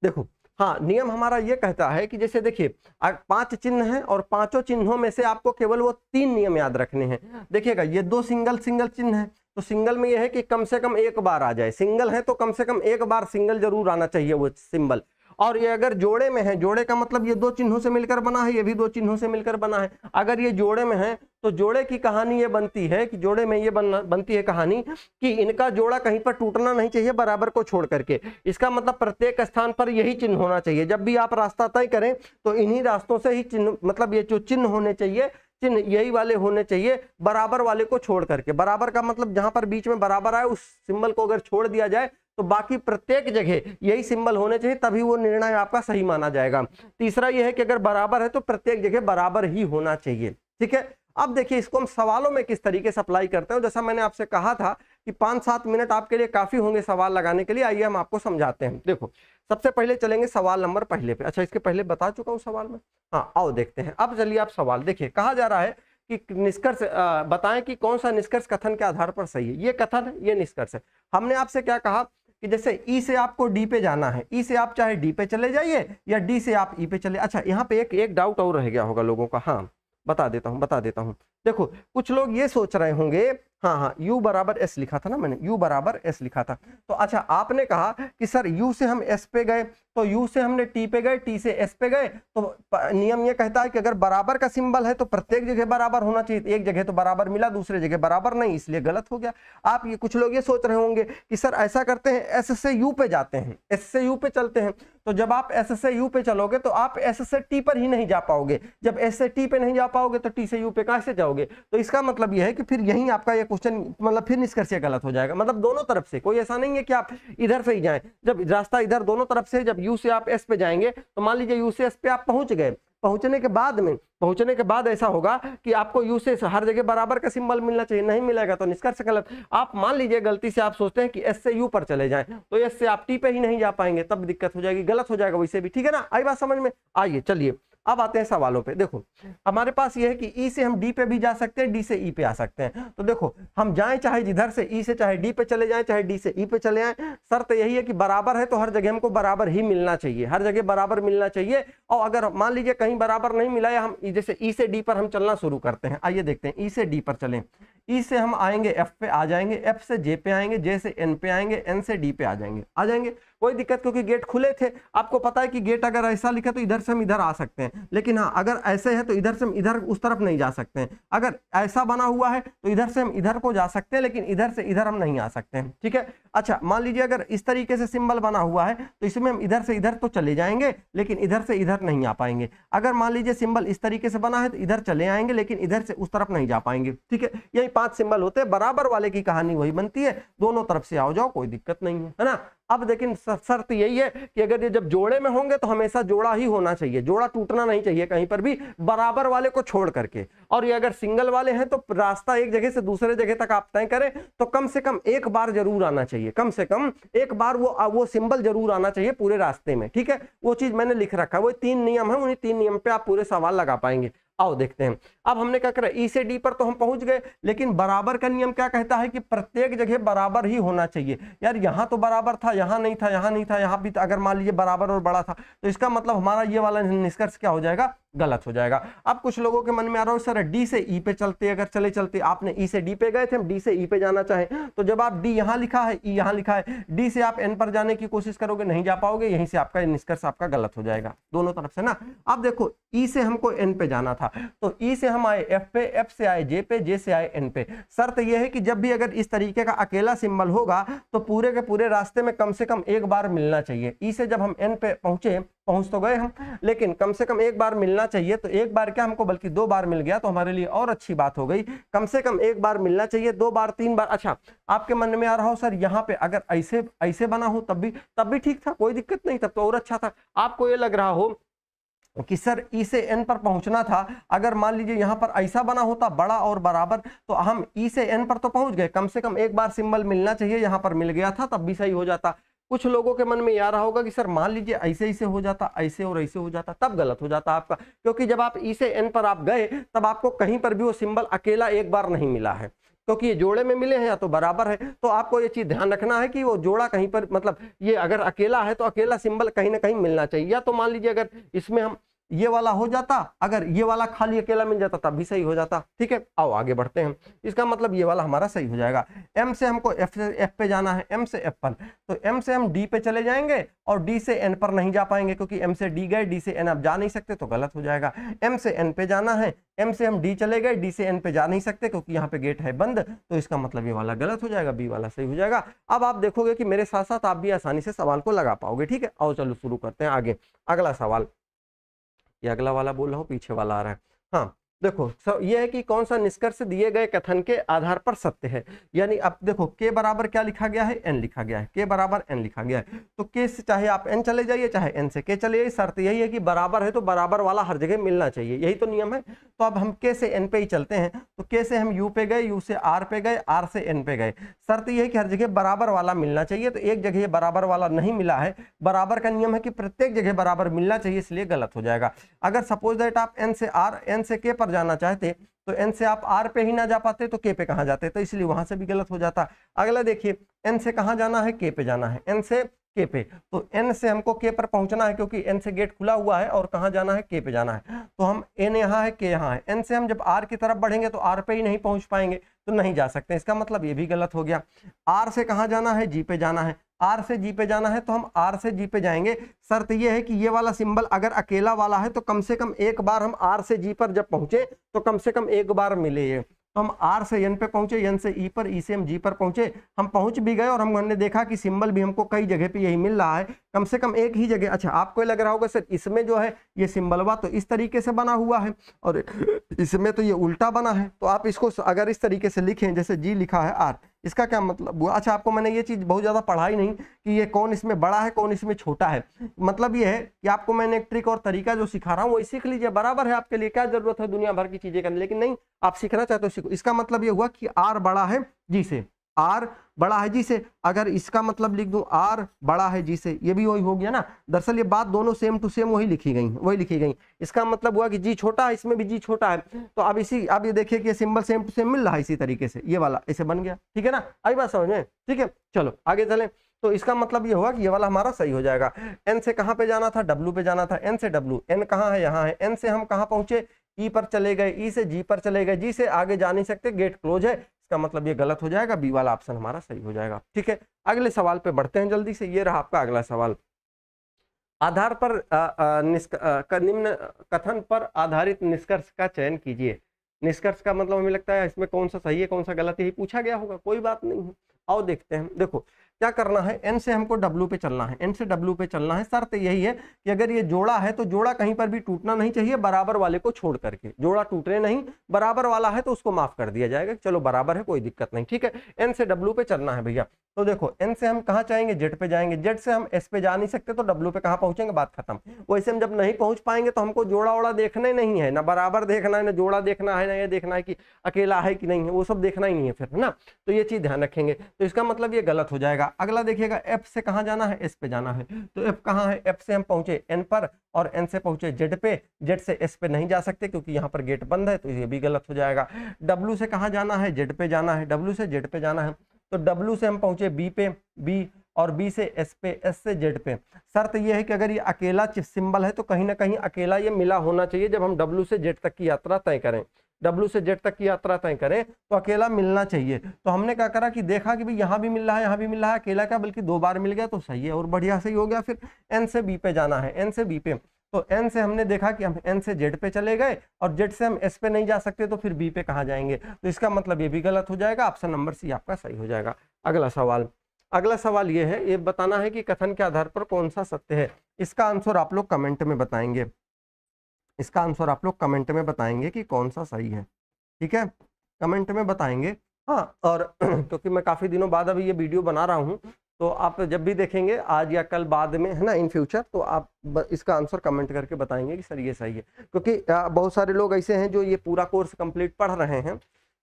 देखो, हाँ नियम हमारा ये कहता है कि जैसे देखिए 5 चिन्ह हैं और 5 चिन्हों में से आपको केवल वो 3 नियम याद रखने हैं। देखिएगा ये 2 सिंगल चिन्ह है, तो सिंगल में ये है कि कम से कम एक बार आ जाए, सिंगल है तो कम से कम एक बार सिंगल जरूर आना चाहिए वो सिंबल। और ये अगर जोड़े में है, जोड़े का मतलब ये 2 चिन्हों से मिलकर बना है, ये भी 2 चिन्हों से मिलकर बना है। अगर ये जोड़े में है तो जोड़े की कहानी ये बनती है कि जोड़े में ये बनती है कहानी कि इनका जोड़ा कहीं पर टूटना नहीं चाहिए, बराबर को छोड़ करके। इसका मतलब प्रत्येक स्थान पर यही चिन्ह होना चाहिए। जब भी आप रास्ता तय करें तो इन्हीं रास्तों से ही चिन्ह, मतलब ये जो चिन्ह होने चाहिए, चिन्ह यही वाले होने चाहिए, बराबर वाले को छोड़ करके। बराबर का मतलब जहां पर बीच में बराबर आए उस सिंबल को अगर छोड़ दिया जाए तो बाकी प्रत्येक जगह यही सिंबल होने चाहिए, तभी वो निर्णय आपका सही माना जाएगा। तीसरा यह है कि अगर बराबर है तो प्रत्येक जगह बराबर ही होना चाहिए। ठीक है, अब देखिए इसको हम सवालों में किस तरीके से अप्लाई करते हैं। जैसा मैंने आपसे कहा था कि 5-7 मिनट आपके लिए काफी होंगे सवाल लगाने के लिए। आइए हम आपको समझाते हैं। देखो सबसे पहले चलेंगे सवाल नंबर पहले पे। अच्छा इसके पहले बता चुका हूँ सवाल में, हाँ आओ देखते हैं। अब चलिए आप सवाल देखिए, कहा जा रहा है कि निष्कर्ष बताएं कि कौन सा निष्कर्ष कथन के आधार पर सही है। ये कथन है, ये निष्कर्ष है। हमने आपसे क्या कहा कि जैसे ई से आपको डी पे जाना है, ई से आप चाहे डी पे चले जाइए या डी से आप ई पे चले। अच्छा यहाँ पे एक डाउट और रह गया होगा लोगों का, हाँ बता देता हूँ। देखो कुछ लोग ये सोच रहे होंगे, हाँ U बराबर S लिखा था ना मैंने, U बराबर S लिखा था। तो अच्छा आपने कहा कि सर U से हम S पे गए, तो U से हमने T पे गए, T से S पे गए, तो नियम ये कहता है कि अगर बराबर का सिंबल है तो प्रत्येक जगह बराबर होना चाहिए। एक जगह तो बराबर मिला, दूसरे जगह बराबर नहीं, इसलिए गलत हो गया। आप ये कुछ लोग ये सोच रहे होंगे कि सर ऐसा करते हैं S से U पे जाते हैं, S से U पे चलते हैं। तो जब आप S से U पे चलोगे तो आप S से T पर ही नहीं जा पाओगे। जब S से T पे नहीं जा पाओगे तो T से U पे कहां से जाओगे? तो इसका मतलब यह है कि फिर यही आपका ये क्वेश्चन मतलब फिर निष्कर्ष गलत हो जाएगा। मतलब दोनों तरफ से, कोई ऐसा नहीं है कि आप इधर से ही जाएं। जब रास्ता इधर दोनों तरफ से, जब U से आप S पे जाएंगे तो मान लीजिए U से S पे आप पहुंच गए, पहुंचने के बाद ऐसा होगा कि आपको U से हर जगह बराबर का सिंबल मिलना चाहिए, नहीं मिलेगा तो निष्कर्ष गलत। आप मान लीजिए गलती से आप सोचते हैं कि S से U पर चले जाएं, तो S से आप T पे ही नहीं जा पाएंगे, तब दिक्कत हो जाएगी, गलत हो जाएगा वैसे भी। ठीक है ना, आई बात समझ में? आइए चलिए अब आते हैं सवालों पे। देखो हमारे पास ये है कि ई से हम डी पे भी जा सकते हैं, डी से ई पे आ सकते हैं। तो देखो हम जाएं चाहे जिधर से, ई से चाहे डी पे चले जाएं, चाहे डी से ई पे चले आएं, शर्त यही है कि बराबर है तो हर जगह हमको बराबर ही मिलना चाहिए, हर जगह बराबर मिलना चाहिए। और अगर मान लीजिए कहीं बराबर नहीं मिला या हम जैसे ई से डी पर हम चलना शुरू करते हैं, आइए देखते हैं। ई से डी पर चलें, ई से हम आएंगे एफ पे आ जाएंगे, एफ से जे पे आएंगे, जे से एन पे आएंगे, एन से डी पे आ जाएंगे, कोई दिक्कत, क्योंकि गेट खुले थे। आपको पता है कि गेट अगर ऐसा लिखा तो इधर से हम इधर आ सकते हैं, लेकिन हाँ अगर ऐसे है तो इधर से हम इधर उस तरफ नहीं जा सकते हैं। अगर ऐसा बना हुआ है तो इधर से हम इधर को जा सकते हैं, लेकिन इधर से इधर हम नहीं आ सकते हैं। ठीक है, अच्छा मान लीजिए अगर इस तरीके से सिंबल बना हुआ है तो इसमें हम इधर से इधर तो चले जाएंगे, लेकिन इधर से इधर नहीं आ पाएंगे। अगर मान लीजिए सिंबल इस तरीके से बना है तो इधर चले आएंगे, लेकिन इधर से उस तरफ नहीं जा पाएंगे। ठीक है, यही 5 सिंबल होते हैं, बराबर वाले की कहानी वही बनती है, दोनों तरफ से आओ जाओ कोई दिक्कत नहीं है ना। अब लेकिन शर्त यही है कि अगर ये जब जोड़े में होंगे तो हमेशा जोड़ा ही होना चाहिए, जोड़ा टूटना नहीं चाहिए कहीं पर भी, बराबर वाले को छोड़ करके। और ये अगर सिंगल वाले हैं तो रास्ता एक जगह से दूसरे जगह तक आप तय करें तो कम से कम एक बार जरूर आना चाहिए, कम से कम एक बार वो सिंबल जरूर आना चाहिए पूरे रास्ते में। ठीक है, वो चीज मैंने लिख रखा है, वो 3 नियम है, उन्हीं 3 नियम पे आप पूरे सवाल लगा पाएंगे। आओ देखते हैं। अब हमने क्या करा, ई से डी पर तो हम पहुंच गए, लेकिन बराबर का नियम क्या कहता है कि प्रत्येक जगह बराबर ही होना चाहिए। यार यहाँ तो बराबर था, यहाँ नहीं था, यहाँ नहीं था, यहाँ भी अगर मान लीजिए बराबर और बड़ा था, तो इसका मतलब हमारा ये वाला निष्कर्ष क्या हो जाएगा, गलत हो जाएगा। अब कुछ लोगों के मन में आ रहा है सर डी से ई पे चलते, अगर चलते आपने ई से डी पे गए थे, हम डी से ई पे जाना चाहें, तो जब आप डी यहाँ लिखा है, ई यहाँ लिखा है, डी से आप एन पर जाने की कोशिश करोगे, नहीं जा पाओगे, यहीं से आपका निष्कर्ष आपका गलत हो जाएगा दोनों तरफ से ना। अब देखो ई से हमको एन पे जाना था, तो ई से हम आए एफ पे, एफ से आए जे पे, जे से आए एन पे। शर्त यह है कि जब भी अगर इस तरीके का अकेला सिंबल होगा तो पूरे के पूरे रास्ते में कम से कम एक बार मिलना चाहिए। ई से जब हम एन पे पहुंच तो गए हम, लेकिन कम से कम एक बार मिलना चाहिए। तो एक बार क्या, हमको बल्कि 2 बार मिल गया तो हमारे लिए और अच्छी बात हो गई। कम से कम एक बार मिलना चाहिए, 2 बार 3 बार। अच्छा आपके मन में आ रहा हो सर यहाँ पे अगर ऐसे बना हो तब भी ठीक था, कोई दिक्कत नहीं, तब तो और अच्छा था। आपको ये लग रहा हो कि सर ई से एन पर पहुंचना था, अगर मान लीजिए यहाँ पर ऐसा बना होता बड़ा और बराबर, तो हम ई से एन पर तो पहुंच गए, कम से कम एक बार सिंबल मिलना चाहिए, यहाँ पर मिल गया था तब भी सही हो जाता। कुछ लोगों के मन में ये आ रहा होगा कि सर मान लीजिए ऐसे हो जाता, ऐसे और ऐसे हो जाता, तब गलत हो जाता आपका, क्योंकि जब आप ई से एन पर आप गए तब आपको कहीं पर भी वो सिंबल अकेला एक बार नहीं मिला है, क्योंकि ये जोड़े में मिले हैं या तो बराबर है। तो आपको ये चीज ध्यान रखना है कि वो जोड़ा कहीं पर, मतलब ये अगर अकेला है तो अकेला सिंबल कहीं ना कहीं मिलना चाहिए। या तो मान लीजिए अगर इसमें हम ये वाला हो जाता, अगर ये वाला खाली अकेला मिल जाता तब भी सही हो जाता। ठीक है, आओ आगे बढ़ते हैं। इसका मतलब ये वाला हमारा सही हो जाएगा। एम से हमको एफ पे जाना है, एम से एफ पर, तो एम से हम डी पे चले जाएंगे और डी से एन पर नहीं जा पाएंगे, क्योंकि एम से डी गए, डी से एन आप जा नहीं सकते, तो गलत हो जाएगा। एम से एन पे जाना है, एम से हम डी चले गए, डी से एन पे जा नहीं सकते क्योंकि यहाँ पे गेट है बंद, तो इसका मतलब ये वाला गलत हो जाएगा, बी वाला सही हो जाएगा। अब आप देखोगे कि मेरे साथ साथ आप भी आसानी से सवाल को लगा पाओगे। ठीक है, आओ चलो शुरू करते हैं आगे। अगला सवाल, ये अगला वाला बोल रहा हूँ, पीछे वाला आ रहा है। हाँ, देखो ये है कि कौन सा निष्कर्ष दिए गए कथन के आधार पर सत्य है। यानी अब देखो के बराबर क्या लिखा गया है, एन लिखा गया है, के बराबर एन लिखा गया है। तो के से चाहे आप एन चले जाइए चाहे एन से के चले जाइए, शर्त यही है कि बराबर है तो बराबर वाला हर जगह मिलना चाहिए, यही तो नियम है। तो अब हम के से एन पे ही चलते हैं। तो के से हम यू पे गए, यू से आर पे गए, आर से एन पे गए। शर्त यह है कि हर जगह बराबर वाला मिलना चाहिए। तो एक जगह बराबर वाला नहीं मिला है, बराबर का नियम है कि प्रत्येक जगह बराबर मिलना चाहिए, इसलिए गलत हो जाएगा। अगर सपोज दैट आप एन से आर, एन से के पर जाना चाहते तो एन से आप आर पे ही ना जा पाते तो के पे कहां जाते, तो इसलिए वहां से भी गलत हो जाता। अगला देखिए, एन से कहां जाना है, के पे जाना है, एन से के पे। तो एन से हमको के पर पहुंचना है क्योंकि एन से गेट खुला हुआ है, और कहां जाना है, के पे जाना है। तो हम एन यहाँ है, के यहाँ है। एन से हम जब आर की तरफ बढ़ेंगे तो आर पे ही नहीं पहुंच पाएंगे, तो नहीं जा सकते। इसका मतलब ये भी गलत हो गया। आर से कहां जाना है, जी पे जाना है। आर से जी पे जाना है तो हम आर से जी पे जाएंगे। शर्त यह है कि ये वाला सिंबल अगर अकेला वाला है तो कम से कम एक बार हम आर से जी पर जब पहुंचे तो कम से कम एक बार मिले ये। तो हम आर से एन पे पहुंचे, एन से ई पर, ई से हम जी पर पहुंचे। हम पहुंच भी गए और हमने देखा कि सिंबल भी हमको कई जगह पे यही मिल रहा है, कम से कम एक ही जगह। अच्छा, आपको लग रहा होगा सर इसमें जो है ये सिंबलवा तो इस तरीके से बना हुआ है और इसमें तो ये उल्टा बना है। तो आप इसको अगर इस तरीके से लिखें, जैसे जी लिखा है आर, इसका क्या मतलब हुआ? अच्छा, आपको मैंने ये चीज बहुत ज्यादा पढ़ाई नहीं कि ये कौन इसमें बड़ा है कौन इसमें छोटा है। मतलब ये है कि आपको मैंने एक ट्रिक और तरीका जो सिखा रहा हूँ वही सीख लीजिए, बराबर है, आपके लिए क्या जरूरत है दुनिया भर की चीजें करने, लेकिन नहीं, आप सीखना चाहते हो सीखो। इसका मतलब ये हुआ कि आर बड़ा है जी से, आर बड़ा है जी से। अगर इसका मतलब लिख दूं आर बड़ा है जी से, ये भी वही हो गया ना। दरअसल ये बात दोनों सेम टू सेम वही लिखी गई। इसका मतलब हुआ कि जी छोटा है, इसमें भी जी छोटा है। तो अब ये देखिए कि ये सिंबल सेम टू सेम मिल रहा है इसी तरीके से, ये वाला ऐसे बन गया। ठीक है ना, आई बात समझ में? ठीक है, चलो आगे चलें। तो इसका मतलब ये हुआ कि ये वाला हमारा सही हो जाएगा। एन से कहां पे जाना था, डब्ल्यू पे जाना था। एन से डब्ल्यू, एन कहां है, यहाँ है। एन से हम कहां पहुंचे, ई पर चले गए, ई से जी पर चले गए, जी से आगे जा नहीं सकते, गेट क्लोज है। इसका मतलब ये गलत हो जाएगा, बी वाला ऑप्शन हमारा सही हो जाएगा। ठीक है, अगले सवाल पे बढ़ते हैं जल्दी से। ये रहा आपका अगला सवाल। आधार पर निम्न कथन पर आधारित निष्कर्ष का चयन कीजिए। निष्कर्ष का मतलब हमें लगता है इसमें कौन सा सही है कौन सा गलत है यही पूछा गया होगा, कोई बात नहीं है। आओ देखते हैं। देखो क्या करना है, एन से हमको डब्ल्यू पे चलना है, एन से डब्ल्यू पे चलना है। शर्त यही है कि अगर ये जोड़ा है तो जोड़ा कहीं पर भी टूटना नहीं चाहिए बराबर वाले को छोड़ करके। जोड़ा टूटे नहीं, बराबर वाला है तो उसको माफ कर दिया जाएगा, चलो बराबर है कोई दिक्कत नहीं। ठीक है, एन से डब्ल्यू पे चलना है भैया। तो देखो एन से हम कहाँ जाएंगे, जेड पे जाएंगे। जेड से हम एस पे जा नहीं सकते तो डब्ल्यू पे कहाँ पहुंचेंगे, बात खत्म। वैसे हम जब नहीं पहुंच पाएंगे तो हमको जोड़ा ओड़ा देखना ही नहीं है, ना बराबर देखना है, ना जोड़ा देखना है, ना ये देखना है कि अकेला है कि नहीं है, वो सब देखना ही नहीं है फिर, है ना। तो ये चीज ध्यान रखेंगे। तो इसका मतलब ये गलत हो जाएगा। अगला देखिएगा, एफ से कहाँ जाना है, एस पे जाना है। तो एफ कहाँ है, एफ से हम पहुंचे एन पर और एन से पहुंचे जेड पे। जेड से एस पे नहीं जा सकते क्योंकि यहाँ पर गेट बंद है, तो ये भी गलत हो जाएगा। डब्ल्यू से कहाँ जाना है, जेड पे जाना है। डब्ल्यू से जेड पे जाना है, तो डब्ल्यू से हम पहुंचे बी पे, बी और बी से एस पे, एस से जेड पे। शर्त यह है कि अगर ये अकेला सिंबल है तो कहीं ना कहीं अकेला ये मिला होना चाहिए। जब हम डब्ल्यू से जेड तक की यात्रा तय करें, डब्ल्यू से जेड तक की यात्रा तय करें तो अकेला मिलना चाहिए। तो हमने क्या करा कि देखा कि भाई यहाँ भी मिल रहा है यहाँ भी मिल रहा है, अकेला क्या बल्कि दो बार मिल गया तो सही है और बढ़िया सही हो गया। फिर एन से बी पे जाना है, एन से बी पे। तो एन से हमने देखा कि हम एन से जेड पे चले गए और जेड से हम एस पे नहीं जा सकते तो फिर बी पे कहाँ जाएंगे। तो इसका मतलब ये भी गलत हो जाएगा, ऑप्शन नंबर सी आपका सही हो जाएगा। अगला सवाल, अगला सवाल ये है, ये बताना है कि कथन के आधार पर कौन सा सत्य है। इसका आंसर आप लोग कमेंट में बताएंगे, इसका आंसर आप लोग कमेंट में बताएंगे कि कौन सा सही है। ठीक है, कमेंट में बताएंगे। हाँ, और क्योंकि मैं काफ़ी दिनों बाद अभी ये वीडियो बना रहा हूँ तो आप जब भी देखेंगे आज या कल बाद में, है ना, इन फ्यूचर, तो आप इसका आंसर कमेंट करके बताएंगे कि सर ये सही है। क्योंकि बहुत सारे लोग ऐसे हैं जो ये पूरा कोर्स कंप्लीट पढ़ रहे हैं,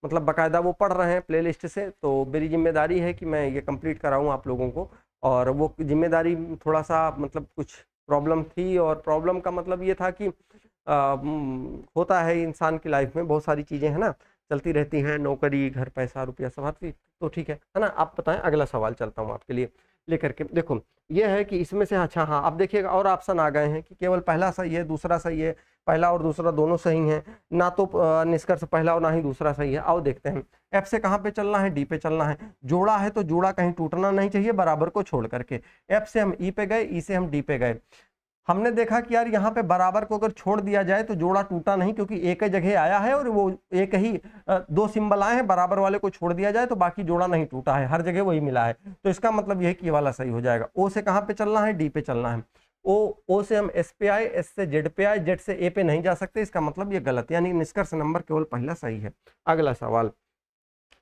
मतलब बाकायदा वो पढ़ रहे हैं प्लेलिस्ट से। तो मेरी जिम्मेदारी है कि मैं ये कंप्लीट कराऊँ आप लोगों को, और वो जिम्मेदारी थोड़ा सा मतलब कुछ प्रॉब्लम थी, और प्रॉब्लम का मतलब ये था कि होता है इंसान की लाइफ में बहुत सारी चीज़ें, है ना, चलती रहती हैं, नौकरी, घर, पैसा, रुपया, सब आती। तो ठीक है ना। आप बताएं, अगला सवाल चलता हूँ आपके लिए लेकर के। देखो ये है कि इसमें से, अच्छा हाँ, आप देखिएगा और ऑप्शन आ गए हैं कि केवल पहला सही है दूसरा सही है, पहला और दूसरा दोनों सही हैं, ना तो निष्कर्ष पहला और ना ही दूसरा सही है। आओ देखते हैं। एफ से कहाँ पे चलना है, डी पे चलना है। जोड़ा है तो जोड़ा कहीं टूटना नहीं चाहिए बराबर को छोड़ करके। एफ से हम ई पे गए, ई से हम डी पे गए। हमने देखा कि यार यहाँ पे बराबर को अगर छोड़ दिया जाए तो जोड़ा टूटा नहीं, क्योंकि एक ही जगह आया है और वो एक ही दो सिंबल आए हैं, बराबर वाले को छोड़ दिया जाए तो बाकी जोड़ा नहीं टूटा है, हर जगह वही मिला है। तो इसका मतलब यह है कि ये वाला सही हो जाएगा। ओ से कहाँ पे चलना है, डी पे चलना है। ओ से हम एस पे आए, एस से जेड पे आए, जेड से ए पे नहीं जा सकते, इसका मतलब ये गलत, यानी निष्कर्ष नंबर केवल पहला सही है। अगला सवाल,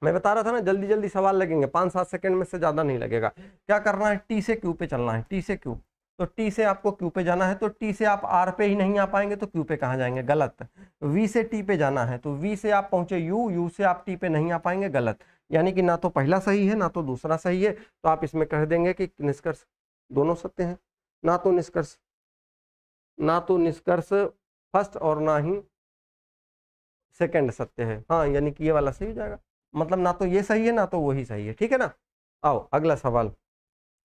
मैं बता रहा था ना जल्दी जल्दी सवाल लगेंगे, 5-7 सेकंड में से ज्यादा नहीं लगेगा। क्या करना है, टी से क्यू पे चलना है, टी से क्यू, तो टी से आपको क्यू पे जाना है, तो टी से आप आर पे ही नहीं आ पाएंगे तो क्यू पे कहाँ जाएंगे, गलत। वी से टी पे जाना है, तो वी से आप पहुंचे यू, यू से आप टी पे नहीं आ पाएंगे, गलत। यानी कि ना तो पहला सही है ना तो दूसरा सही है, तो आप इसमें कह देंगे कि निष्कर्ष दोनों सत्य हैं। ना तो निष्कर्ष फर्स्ट और ना ही सेकंड सत्य है, हाँ, यानी कि ये वाला सही हो जाएगा, मतलब ना तो ये सही है ना तो वही सही है, ठीक है ना। आओ अगला सवाल,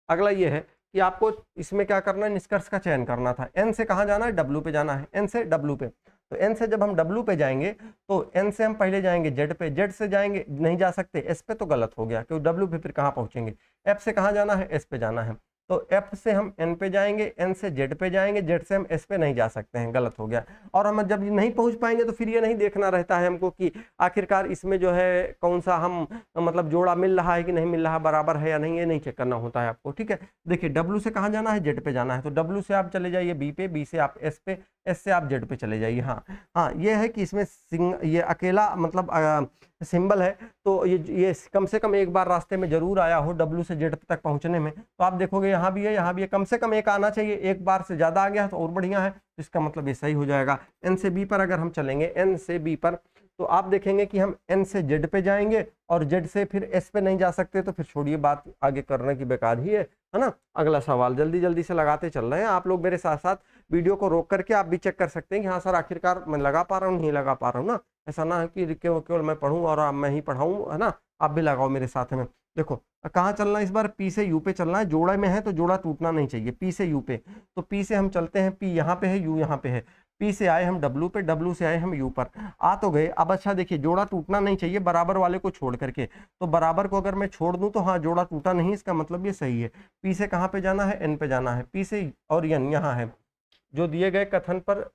अगला ये है कि आपको इसमें क्या करना है, निष्कर्ष का चयन करना था। एन से कहाँ जाना है, डब्ल्यू पे जाना है, एन से डब्ल्यू पे। तो एन से जब हम डब्ल्यू पे जाएंगे तो एन से हम पहले जाएंगे जेड पे, जेड से जाएंगे नहीं जा सकते एस पे, तो गलत हो गया क्योंकि डब्ल्यू पे फिर कहाँ पहुंचेंगे। एफ से कहाँ जाना है, एस पे जाना है, तो एफ से हम एन पे जाएंगे, एन से जेड पे जाएंगे, जेड से हम एस पे नहीं जा सकते हैं, गलत हो गया। और हम जब नहीं पहुंच पाएंगे तो फिर ये नहीं देखना रहता है हमको कि आखिरकार इसमें जो है कौन सा हम मतलब जोड़ा मिल रहा है कि नहीं मिल रहा, बराबर है या नहीं, ये नहीं चेक करना होता है आपको, ठीक है। देखिए डब्ल्यू से कहाँ जाना है, जेड पे जाना है, तो डब्ल्यू से आप चले जाइए बी पे, बी से आप एस पे, एस से आप जेड पे चले जाइए। हाँ हाँ, ये है कि इसमें ये अकेला मतलब सिंबल है, तो ये कम से कम एक बार रास्ते में जरूर आया हो डब्ल्यू से जेड तक पहुंचने में, तो आप देखोगे यहाँ भी है यहाँ भी है, कम से कम एक आना चाहिए, एक बार से ज्यादा आ गया तो और बढ़िया है, तो इसका मतलब ये सही हो जाएगा। एन से बी पर अगर हम चलेंगे, एन से बी पर, तो आप देखेंगे कि हम एन से जेड पे जाएंगे और जेड से फिर एस पे नहीं जा सकते, तो फिर छोड़िए बात आगे करने की बेकार ही है ना। अगला सवाल जल्दी जल्दी से लगाते चल रहे हैं आप लोग, मेरे साथ साथ वीडियो को रोक करके आप भी चेक कर सकते हैं कि हाँ सर आखिरकार मैं लगा पा रहा हूँ नहीं लगा पा रहा हूँ ना, ऐसा ना है कि केवल मैं पढ़ूँ और मैं ही पढ़ाऊँ, है ना, आप भी लगाओ मेरे साथ में। देखो कहाँ चलना है इस बार, पी से यू पे चलना है, जोड़ा में है तो जोड़ा टूटना नहीं चाहिए, पी से यू पे, तो पी से हम चलते हैं, पी यहाँ पे है यू यहाँ पे है, पी से आए हम डब्ल्यू पे, डब्ल्यू से आए हम यू पर, आ तो गए। अब अच्छा देखिए जोड़ा टूटना नहीं चाहिए बराबर वाले को छोड़ करके, तो बराबर को अगर मैं छोड़ दूं तो हाँ जोड़ा टूटा नहीं, इसका मतलब ये सही है। पी से कहाँ पे जाना है, एन पे जाना है, पी से और एन यहाँ है, जो दिए गए कथन पर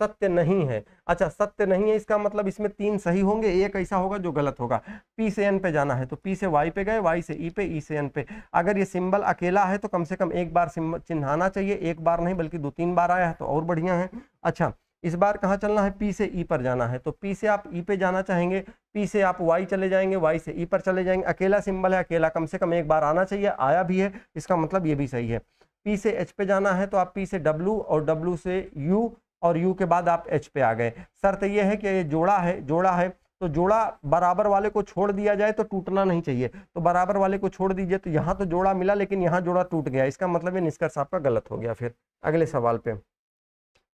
सत्य नहीं है। अच्छा सत्य नहीं है इसका मतलब इसमें 3 सही होंगे, एक ऐसा होगा जो गलत होगा। पी से एन पे जाना है, तो पी से वाई पे गए, वाई से ई पे, ई से एन पे। अगर ये सिंबल अकेला है तो कम से कम एक बार सिंबल चिन्हाना चाहिए, एक बार नहीं बल्कि 2-3 बार आया है तो और बढ़िया है। अच्छा इस बार कहाँ चलना है, पी से ई पर जाना है, तो पी से आप ई पे जाना चाहेंगे, पी से आप वाई चले जाएंगे, वाई से ई पर चले जाएंगे। अकेला सिंबल है, अकेला कम से कम एक बार आना चाहिए, आया भी है, इसका मतलब ये भी सही है। पी से एच पे जाना है, तो आप पी से डब्ल्यू और डब्ल्यू से यू और यू के बाद आप एच पे आ गए। शर्त यह है कि ये जोड़ा है तो जोड़ा बराबर वाले को छोड़ दिया जाए तो टूटना नहीं चाहिए, तो बराबर वाले को छोड़ दीजिए, तो यहाँ तो जोड़ा मिला लेकिन यहाँ जोड़ा टूट गया, इसका मतलब ये निष्कर्ष आपका गलत हो गया। फिर अगले सवाल पे,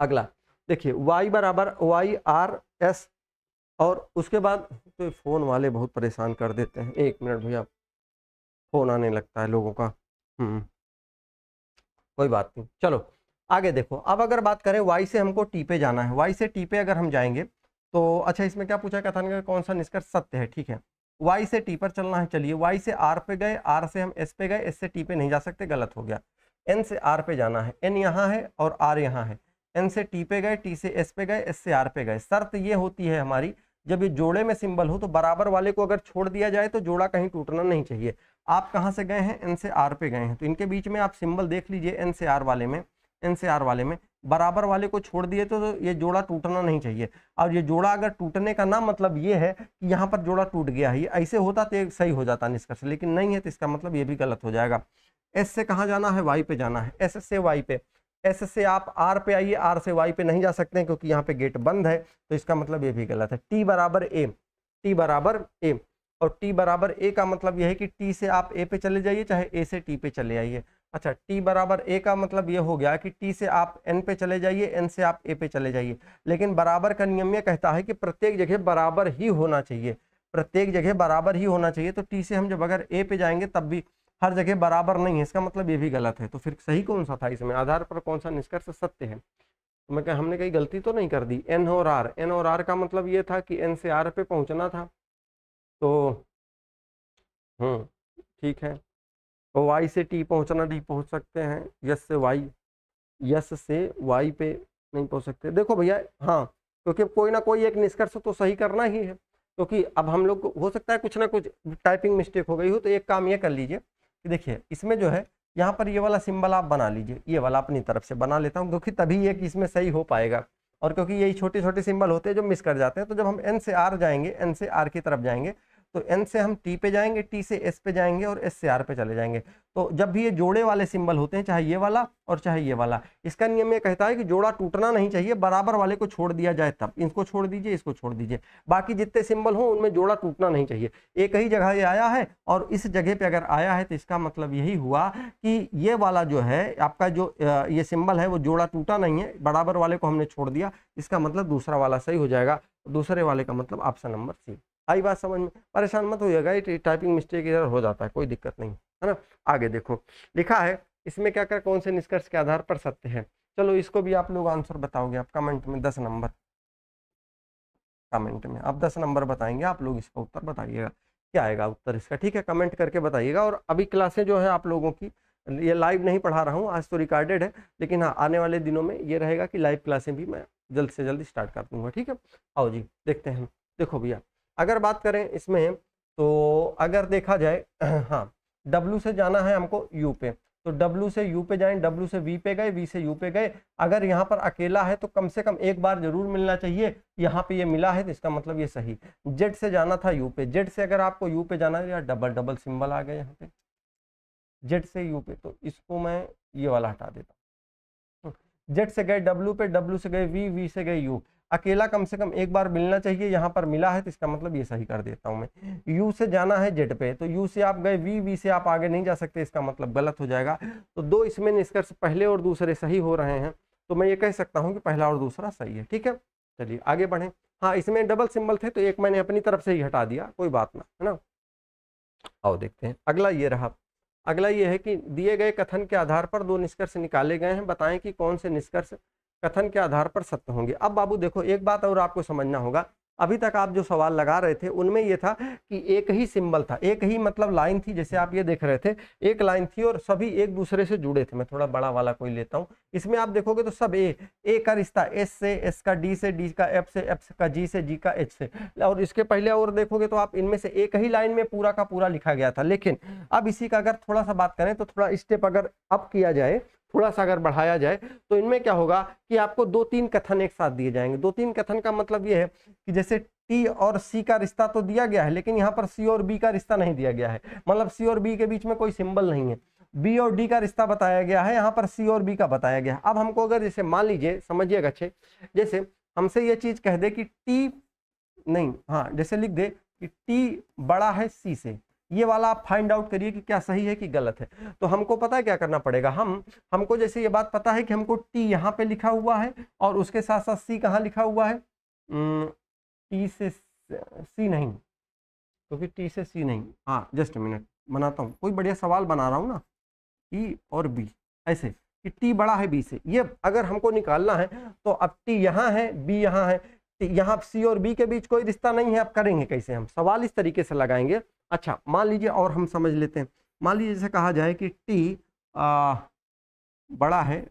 अगला देखिए y बराबर वाई आर एस, और उसके बाद तो फोन वाले बहुत परेशान कर देते हैं, 1 मिनट भैया फोन आने लगता है लोगों का। कोई बात नहीं, चलो आगे देखो। अब अगर बात करें y से हमको t पे जाना है, y से t पे अगर हम जाएंगे तो अच्छा इसमें क्या पूछा कथन का कौन सा निष्कर्ष सत्य है, ठीक है। y से t पर चलना है, चलिए y से r पे गए, r से हम s पे गए, s से t पे नहीं जा सकते, गलत हो गया। n से r पे जाना है, n यहाँ है और r यहाँ है, n से t पे गए, t से s पे गए, s से r पे गए। शर्त ये होती है हमारी जब ये जोड़े में सिंबल हो तो बराबर वाले को अगर छोड़ दिया जाए तो जोड़ा कहीं टूटना नहीं चाहिए। आप कहाँ से गए हैं, n से r पे गए हैं, तो इनके बीच में आप सिंबल देख लीजिए, n से r वाले में, n से r वाले में बराबर वाले को छोड़ दिए तो ये जोड़ा टूटना नहीं चाहिए। और ये जोड़ा अगर टूटने का ना मतलब ये है कि यहाँ पर जोड़ा टूट गया है, ये ऐसे होता तो सही हो जाता निष्कर्ष, लेकिन नहीं है तो इसका मतलब ये भी गलत हो जाएगा। एस से कहाँ जाना है, वाई पे जाना है, एस से वाई पे, एस से आप आर पे आइए, आर से वाई पे नहीं जा सकते हैं क्योंकि यहाँ पे गेट बंद है, तो इसका मतलब ये भी गलत है। टी बराबर ए, टी बराबर ए, और टी बराबर ए का मतलब यह है कि टी से आप ए पे चले जाइए चाहे ए से टी पे चले आइए। अच्छा टी बराबर ए का मतलब ये हो गया कि टी से आप एन पे चले जाइए, एन से आप ए पे चले जाइए, लेकिन बराबर का नियम ये कहता है कि प्रत्येक जगह बराबर ही होना चाहिए, प्रत्येक जगह बराबर ही होना चाहिए। तो टी से हम जब अगर ए पे जाएंगे तब भी हर जगह बराबर नहीं है, इसका मतलब ये भी गलत है। तो फिर सही कौन सा था, इसमें आधार पर कौन सा निष्कर्ष सत्य है। तो मैं हमने कहीं गलती तो नहीं कर दी। एन और आर, एन और आर का मतलब ये था कि एन से आर पे पहुंचना था, तो ठीक है। तो वाई से टी पहुंचना नहीं पहुंच सकते हैं, यस से वाई, यस से वाई पे नहीं पहुंच सकते। देखो भैया हाँ, क्योंकि कोई ना कोई एक निष्कर्ष तो सही करना ही है, क्योंकि अब हम लोग हो सकता है कुछ ना कुछ टाइपिंग मिस्टेक हो गई हो, तो एक काम ये कर लीजिए कि देखिए इसमें जो है यहाँ पर ये वाला सिंबल आप बना लीजिए, ये वाला अपनी तरफ से बना लेता हूँ, क्योंकि तभी ये कि इसमें सही हो पाएगा। और क्योंकि यही छोटे छोटे सिंबल होते हैं जो मिस कर जाते हैं, तो जब हम एन से आर जाएंगे, एन से आर की तरफ जाएंगे, तो एन से हम टी पे जाएंगे, टी से एस पे जाएंगे और एस से आर पे चले जाएंगे। तो जब भी ये जोड़े वाले सिंबल होते हैं, चाहे ये वाला और चाहे ये वाला, इसका नियम ये कहता है कि जोड़ा टूटना नहीं चाहिए, बराबर वाले को छोड़ दिया जाए तब। इसको छोड़ दीजिए, इसको छोड़ दीजिए, बाकी जितने सिंबल हो उनमें जोड़ा टूटना नहीं चाहिए। एक ही जगह ये आया है और इस जगह पे अगर आया है तो इसका मतलब यही हुआ कि ये वाला जो है आपका जो ये सिंबल है वो जोड़ा टूटा नहीं है, बराबर वाले को हमने छोड़ दिया, इसका मतलब दूसरा वाला सही हो जाएगा। दूसरे वाले का मतलब ऑप्शन नंबर सी। आई बात समझ में? परेशान मत होइएगा, ये टाइपिंग मिस्टेक इधर हो जाता है, कोई दिक्कत नहीं है ना। आगे देखो लिखा है इसमें क्या क्या, कौन से निष्कर्ष के आधार पर सत्य है। चलो इसको भी आप लोग आंसर बताओगे, आप कमेंट में 10 नंबर, कमेंट में आप 10 नंबर बताएंगे, आप लोग इसका उत्तर बताइएगा, क्या आएगा उत्तर इसका, ठीक है, कमेंट करके बताइएगा। और अभी क्लासें जो है आप लोगों की, ये लाइव नहीं पढ़ा रहा हूँ, आज तो रिकॉर्डेड है, लेकिन हाँ आने वाले दिनों में ये रहेगा कि लाइव क्लासें भी मैं जल्द से जल्द स्टार्ट कर दूंगा, ठीक है। आओ जी देखते हैं। देखो भैया अगर बात करें इसमें, तो अगर देखा जाए हाँ W से जाना है हमको U पे, तो W से U पे जाएं, W से V पे गए, V से U पे गए। अगर यहाँ पर अकेला है तो कम से कम एक बार जरूर मिलना चाहिए, यहाँ पे ये मिला है तो इसका मतलब ये सही। Z से जाना था U पे, Z से अगर आपको U पे जाना है, यार डबल डबल सिंबल आ गए यहाँ पे, Z से U पे, तो इसको मैं ये वाला हटा देता हूँ। Z से गए W पे, W से गए V, V से गए U, अकेला कम से कम एक बार मिलना चाहिए, यहाँ पर मिला है तो इसका मतलब ये सही कर देता हूँ मैं। U से जाना है Z पे, तो U से आप गए V, V से आप आगे नहीं जा सकते, इसका मतलब गलत हो जाएगा। तो दो इसमें निष्कर्ष पहले और दूसरे सही हो रहे हैं, तो मैं ये कह सकता हूँ कि पहला और दूसरा सही है, ठीक है। चलिए आगे बढ़ें। हाँ इसमें डबल सिंबल थे तो एक मैंने अपनी तरफ से ही हटा दिया, कोई बात ना, है ना। आओ देखते हैं अगला ये रहा। अगला ये है कि दिए गए कथन के आधार पर दो निष्कर्ष निकाले गए हैं, बताएं कि कौन से निष्कर्ष कथन के आधार पर सत्य होंगे। अब बाबू देखो एक बात और आपको समझना होगा, अभी तक आप जो सवाल लगा रहे थे उनमें ये था कि एक ही सिंबल था, एक ही मतलब लाइन थी, जैसे आप ये देख रहे थे एक लाइन थी और सभी एक दूसरे से जुड़े थे। मैं थोड़ा बड़ा वाला कोई लेता हूँ, इसमें आप देखोगे तो सब ए का रिश्ता एस से, एस का डी से, डी का एफ से, एफ का जी से, जी का एच से, और इसके पहले और देखोगे तो आप इनमें से एक ही लाइन में पूरा का पूरा लिखा गया था। लेकिन अब इसी का अगर थोड़ा सा बात करें तो थोड़ा स्टेप अगर अप किया जाए, थोड़ा सा अगर बढ़ाया जाए, तो इनमें क्या होगा कि आपको 2-3 कथन एक साथ दिए जाएंगे। 2-3 कथन का मतलब ये है कि जैसे टी और सी का रिश्ता तो दिया गया है, लेकिन यहाँ पर सी और बी का रिश्ता नहीं दिया गया है, मतलब सी और बी के बीच में कोई सिंबल नहीं है। बी और डी का रिश्ता बताया गया है, यहाँ पर सी और बी का बताया गया है। अब हमको अगर जैसे मान लीजिए, समझिएगा अच्छे, जैसे हमसे ये चीज कह दे कि टी नहीं, हाँ जैसे लिख दे कि टी बड़ा है सी से, ये वाला आप फाइंड आउट करिए कि क्या सही है कि गलत है। तो हमको पता है क्या करना पड़ेगा, हमको जैसे ये बात पता है कि हमको टी यहाँ पे लिखा हुआ है और उसके साथ साथ सी कहाँ लिखा हुआ है, टी से सी नहीं, क्योंकि टी से सी नहीं, हाँ जस्ट मिनट बनाता हूँ, कोई बढ़िया सवाल बना रहा हूँ ना, टी और बी ऐसे कि टी बड़ा है बी से, ये अगर हमको निकालना है तो अब टी यहाँ है, बी यहाँ है, यहाँ सी और बी के बीच कोई रिश्ता नहीं है, अब करेंगे कैसे, हम सवाल इस तरीके से लगाएंगे। अच्छा मान लीजिए और हम समझ लेते हैं, मान लीजिए जैसे कहा जाए कि टी बड़ा है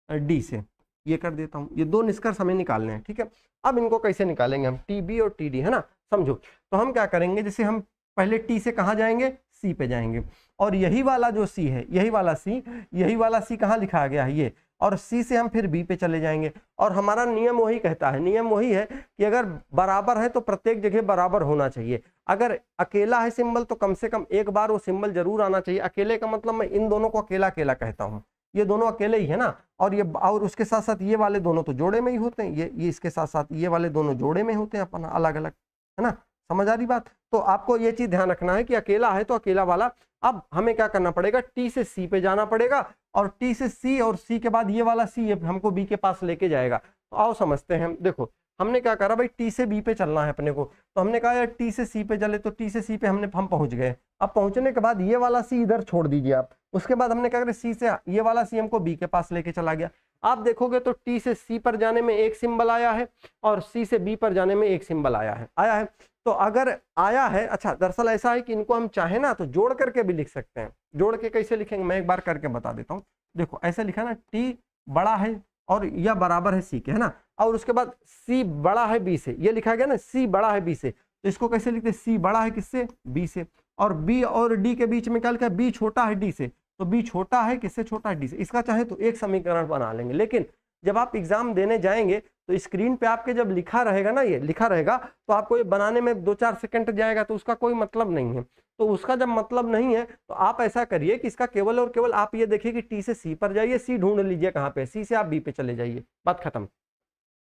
डी से, ये कर देता हूँ, ये दो निष्कर्ष हमें निकालने हैं, ठीक है। अब इनको कैसे निकालेंगे हम, टी बी और टी डी, है ना, समझो। तो हम क्या करेंगे, जैसे हम पहले टी से कहाँ जाएंगे, सी पे जाएंगे, और यही वाला जो सी है, यही वाला सी कहाँ लिखा गया है ये, और सी से हम फिर बी पे चले जाएंगे। और हमारा नियम वही कहता है, नियम वही है कि अगर बराबर है तो प्रत्येक जगह बराबर होना चाहिए। अगर अकेला है सिंबल तो कम से कम एक बार वो सिंबल जरूर आना चाहिए। अकेले का मतलब मैं इन दोनों को अकेला अकेला कहता हूँ, ये दोनों अकेले ही है ना, और ये और उसके साथ साथ ये वाले दोनों तो जोड़े में ही होते हैं, ये इसके साथ साथ ये वाले दोनों जोड़े में होते हैं अपना अलग अलग, है ना, समझ आ रही बात। तो आपको ये चीज ध्यान रखना है कि अकेला है तो अकेला वाला। अब हमें क्या करना पड़ेगा, टी से सी पे जाना पड़ेगा, और टी से सी और सी के बाद ये वाला सी हमको बी के पास लेके जाएगा। तो आओ समझते हैं, देखो हमने क्या करा भाई, टी से बी पे चलना है अपने को, तो हमने कहा यार टी से सी पे चले, तो टी से सी पे हम पहुंच गए। अब पहुंचने के बाद ये वाला सी इधर छोड़ दीजिए आप, उसके बाद हमने क्या करा, सी से ये वाला सी हमको बी के पास लेके चला गया। आप देखोगे तो टी से सी पर जाने में एक सिंबल आया है और सी से बी पर जाने में एक सिंबल आया है। तो अगर आया है, अच्छा दरअसल ऐसा है कि इनको हम चाहे ना तो जोड़ करके भी लिख सकते हैं। जोड़ के कैसे लिखेंगे मैं एक बार करके बता देता हूँ। देखो ऐसे लिखा ना, टी बड़ा है और या बराबर है सी के, है ना, और उसके बाद सी बड़ा है बी से, ये लिखा गया ना सी बड़ा है बी से, तो इसको कैसे लिखते हैं, सी बड़ा है किससे, बी से, और बी और डी के बीच में क्या लिखा है, बी छोटा है डी से, तो बी छोटा है किससे, छोटा डी से। इसका चाहे तो एक समीकरण बना लेंगे, लेकिन जब आप एग्जाम देने जाएंगे तो स्क्रीन पे आपके जब लिखा रहेगा ना, ये लिखा रहेगा, तो आपको ये बनाने में 2-4 सेकंड जाएगा, तो उसका कोई मतलब नहीं है। तो उसका जब मतलब नहीं है तो आप ऐसा करिए कि इसका केवल और केवल आप ये देखिए कि टी से सी पर जाइए, सी ढूंढ लीजिए कहाँ पे, सी से आप बी पे चले जाइए, बात खत्म।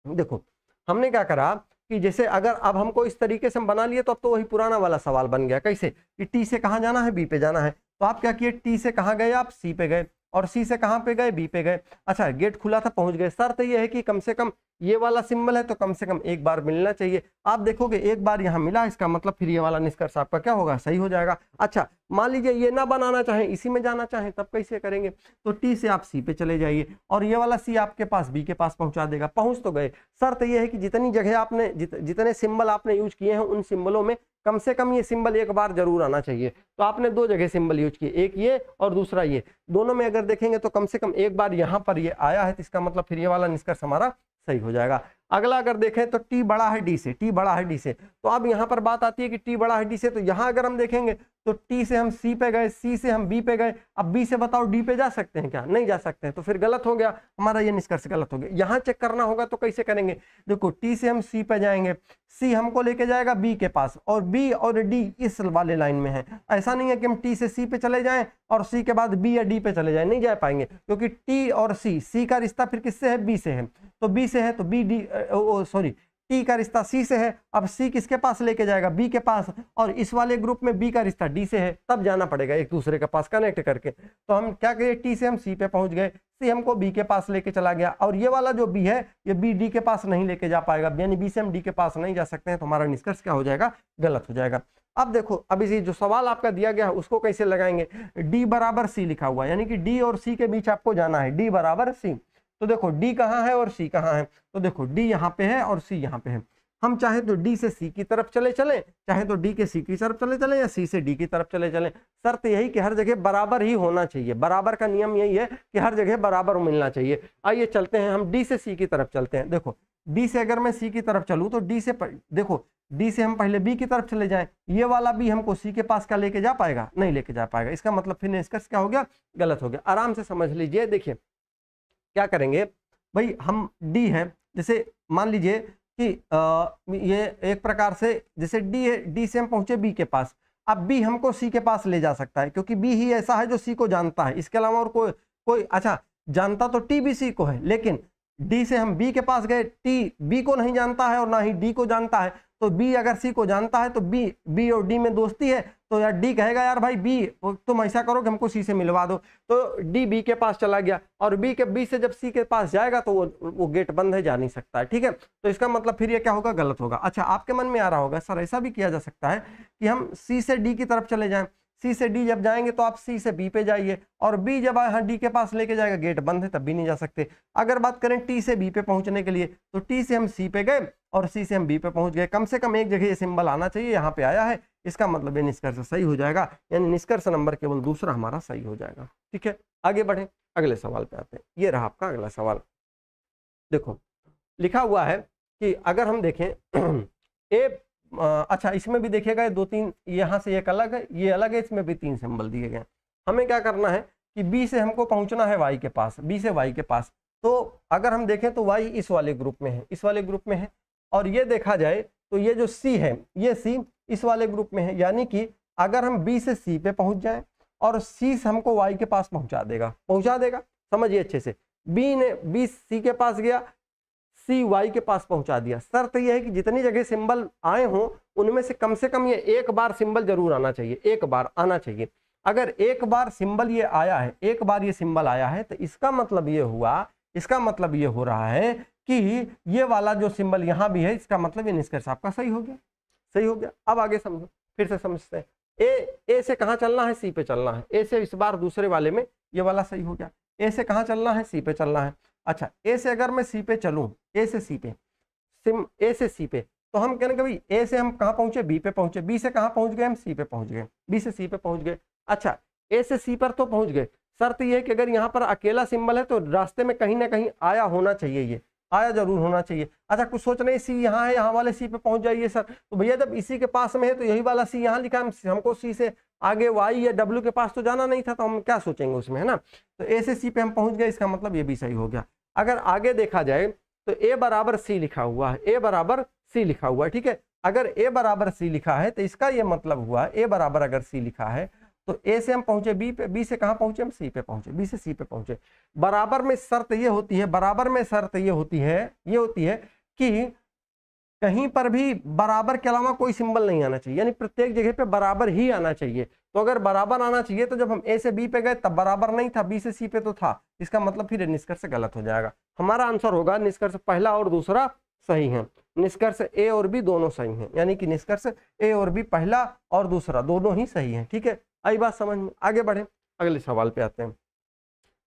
देखो हमने क्या करा कि जैसे अगर अब हमको इस तरीके से हम बना लिए, तो अब तो वही पुराना वाला सवाल बन गया। कैसे कि टी से कहाँ जाना है, बी पे जाना है। तो आप क्या किए, टी से कहाँ गए, आप सी पे गए, और सी से कहाँ पे गए, बी पे गए। अच्छा गेट खुला था, पहुंच गए। शर्त यह है कि कम से कम ये वाला सिंबल है तो कम से कम एक बार मिलना चाहिए। आप देखोगे एक बार यहाँ मिला, इसका मतलब फिर ये वाला निष्कर्ष आपका क्या होगा, सही हो जाएगा। अच्छा मान लीजिए ये ना बनाना चाहें, इसी में जाना चाहें, तब कैसे करेंगे, तो टी से आप सी पे चले जाइए, और ये वाला सी आपके पास बी के पास पहुंचा देगा। पहुंच तो गए। शर्त यह है कि जितनी जगह आपने जितने सिंबल आपने यूज किए हैं, उन सिंबलों में कम से कम ये सिंबल एक बार जरूर आना चाहिए। तो आपने 2 जगह सिंबल यूज किए, एक ये और दूसरा ये, दोनों में अगर देखेंगे तो कम से कम एक बार यहाँ पर ये आया है, तो इसका मतलब फिर ये वाला निष्कर्ष हमारा सही हो जाएगा। अगला अगर देखें तो टी बड़ा है डी से, टी बड़ा है डी से, तो अब यहाँ पर बात आती है कि टी बड़ा है डी से, तो यहाँ अगर हम देखेंगे तो टी से हम सी पे गए, सी से हम बी पे गए, अब बी से बताओ डी पे जा सकते हैं क्या, नहीं जा सकते हैं, तो फिर गलत हो गया हमारा, ये निष्कर्ष गलत हो गया। यहाँ चेक करना होगा तो कैसे करेंगे, देखो टी से हम सी पे जाएंगे, सी हमको लेके जाएगा बी के पास, और बी और डी इस वाले लाइन में है। ऐसा नहीं है कि हम टी से सी पे चले जाएं और सी के बाद बी या डी पे चले जाएं, नहीं जा पाएंगे, क्योंकि टी और सी का रिश्ता फिर किससे है, बी से है, तो बी से है तो बी डी सॉरी टी का रिश्ता सी से है। अब सी किसके पास लेके जाएगा, बी के पास, और इस वाले ग्रुप में बी का रिश्ता डी से है, तब जाना पड़ेगा एक दूसरे के पास कनेक्ट करके। तो हम क्या करिए, टी से हम सी पे पहुंच गए, सी हमको बी के पास लेके चला गया, और ये वाला जो बी है ये बी डी के पास नहीं लेके जा पाएगा, यानी बी से हम डी के पास नहीं जा सकते हैं, तो हमारा निष्कर्ष क्या हो जाएगा, गलत हो जाएगा। अब देखो अब इसी जो सवाल आपका दिया गया है उसको कैसे लगाएंगे, डी बराबर सी लिखा हुआ है, यानी कि डी और सी के बीच आपको जाना है, डी बराबर सी। तो देखो डी कहाँ है और सी कहाँ है, तो देखो डी यहाँ पे है और सी यहाँ पे है। हम चाहे तो डी से सी की तरफ चले चाहे तो डी के सी की तरफ चले या सी से डी की तरफ चले शर्त यही कि हर जगह बराबर ही होना चाहिए, बराबर का नियम यही है कि हर जगह बराबर मिलना चाहिए। आइए चलते हैं, हम डी से सी की तरफ चलते हैं। देखो डी से अगर मैं सी की तरफ चलूँ तो डी से देखो डी से हम पहले बी की तरफ चले जाएं, ये वाला बी हमको सी के पास क्या लेके जा पाएगा, नहीं लेके जा पाएगा। इसका मतलब फिर निष्कर्ष क्या हो गया, गलत हो गया। आराम से समझ लीजिए, देखिए क्या करेंगे भाई, हम डी है, जैसे मान लीजिए कि ये एक प्रकार से जैसे डी है, डी से हम पहुंचे बी के पास, अब बी हमको सी के पास ले जा सकता है, क्योंकि बी ही ऐसा है जो सी को जानता है, इसके अलावा और कोई अच्छा जानता तो टी भी सी को है, लेकिन डी से हम बी के पास गए, टी बी को नहीं जानता है और ना ही डी को जानता है, तो बी अगर सी को जानता है तो बी और डी में दोस्ती है, तो यार डी कहेगा यार भाई बी तुम ऐसा करो कि हमको सी से मिलवा दो, तो डी बी के पास चला गया, और बी से जब सी के पास जाएगा तो वो गेट बंद है, जा नहीं सकता है, ठीक है। तो इसका मतलब फिर ये क्या होगा, गलत होगा। अच्छा आपके मन में आ रहा होगा सर ऐसा भी किया जा सकता है कि हम सी से डी की तरफ चले जाएं, सी से डी जब जाएंगे तो आप सी से बी पे जाइए, और बी जब यहाँ डी के पास लेके जाएगा गेट बंद है, तब भी नहीं जा सकते। अगर बात करें टी से बी पे पहुंचने के लिए, तो टी से हम सी पे गए और सी से हम बी पे पहुंच गए, कम से कम एक जगह ये सिंबल आना चाहिए, यहाँ पे आया है, इसका मतलब ये निष्कर्ष सही हो जाएगा, यानी निष्कर्ष नंबर केवल दूसरा हमारा सही हो जाएगा। ठीक है आगे बढ़े, अगले सवाल पे आते हैं। ये रहा आपका अगला सवाल। देखो लिखा हुआ है कि अगर हम देखें अच्छा इसमें भी देखिएगा 2-3, यहाँ से एक अलग है, ये अलग है, इसमें भी 3 सिंबल दिए गए। हमें क्या करना है कि बी से हमको पहुंचना है वाई के पास, बी से वाई के पास, तो अगर हम देखें तो वाई इस वाले ग्रुप में है, इस वाले ग्रुप में है, और ये देखा जाए तो ये जो सी है, ये सी इस वाले ग्रुप में है, यानी कि अगर हम बी से सी पे पहुंच जाएं और सी से हमको वाई के पास पहुंचा देगा, समझिए अच्छे से, बी सी के पास गया, सी वाई के पास पहुंचा दिया। शर्त यह है कि जितनी जगह सिंबल आए हों उनमें से कम ये एक बार सिंबल जरूर आना चाहिए, एक बार आना चाहिए। अगर एक बार सिंबल ये आया है, एक बार ये सिंबल आया है, तो इसका मतलब ये हुआ, इसका मतलब ये हो रहा है कि ये वाला जो सिंबल यहाँ भी है, इसका मतलब ये निष्कर्ष आपका सही हो गया, सही हो गया। अब आगे समझो, फिर से समझते हैं। ए से कहाँ चलना है, सी पे चलना है, ए से इस बार दूसरे वाले में ये वाला सही हो गया। ए से कहाँ चलना है, सी पे चलना है। अच्छा ए से अगर मैं सी पे चलूँ, ए से सी पे, ए से सी पे, तो हम कहेंगे भाई ए से हम कहाँ पहुंचे, बी पे पहुंचे, बी से कहाँ पहुंच गए, हम सी पे पहुंच गए, बी से सी पे पहुंच गए। अच्छा ए से सी पर तो पहुंच गए, शर्त ये है कि अगर यहाँ पर अकेला सिंबल है तो रास्ते में कहीं ना कहीं आया होना चाहिए, आया जरूर होना चाहिए। अच्छा कुछ सोच रहे सी यहाँ है, यहाँ वाले सी पे पहुंच जाइए सर, तो भैया जब इसी के पास में है तो यही वाला सी यहाँ लिखा है, हमको सी से आगे वाई या डब्ल्यू के पास तो जाना नहीं था, तो हम क्या सोचेंगे उसमें, है ना। तो ए से सी पे हम पहुंच गए, इसका मतलब ये भी सही हो गया। अगर आगे देखा जाए तो ए बराबर सी लिखा हुआ है, ए बराबर सी लिखा हुआ है, ठीक है। अगर ए बराबर सी लिखा है तो इसका ये मतलब हुआ ए बराबर अगर सी लिखा है तो ए से हम पहुंचे बी पे, बी से कहाँ पहुंचे हम सी पे पहुंचे, बी से सी पे पहुंचे। बराबर में शर्त ये होती है, बराबर में शर्त ये होती है कि कहीं पर भी बराबर के अलावा कोई सिंबल नहीं आना चाहिए, यानी प्रत्येक जगह पे बराबर ही आना चाहिए। तो अगर बराबर आना चाहिए तो जब हम ए से बी पे गए तब बराबर नहीं था, बी से सी पे तो था, इसका मतलब फिर निष्कर्ष गलत हो जाएगा। हमारा आंसर होगा निष्कर्ष पहला और दूसरा सही है, निष्कर्ष ए और बी दोनों सही हैं, यानी कि निष्कर्ष ए और बी पहला और दूसरा दोनों ही सही हैं, ठीक है। आई बात समझ में, आगे बढ़े अगले सवाल पे आते हैं।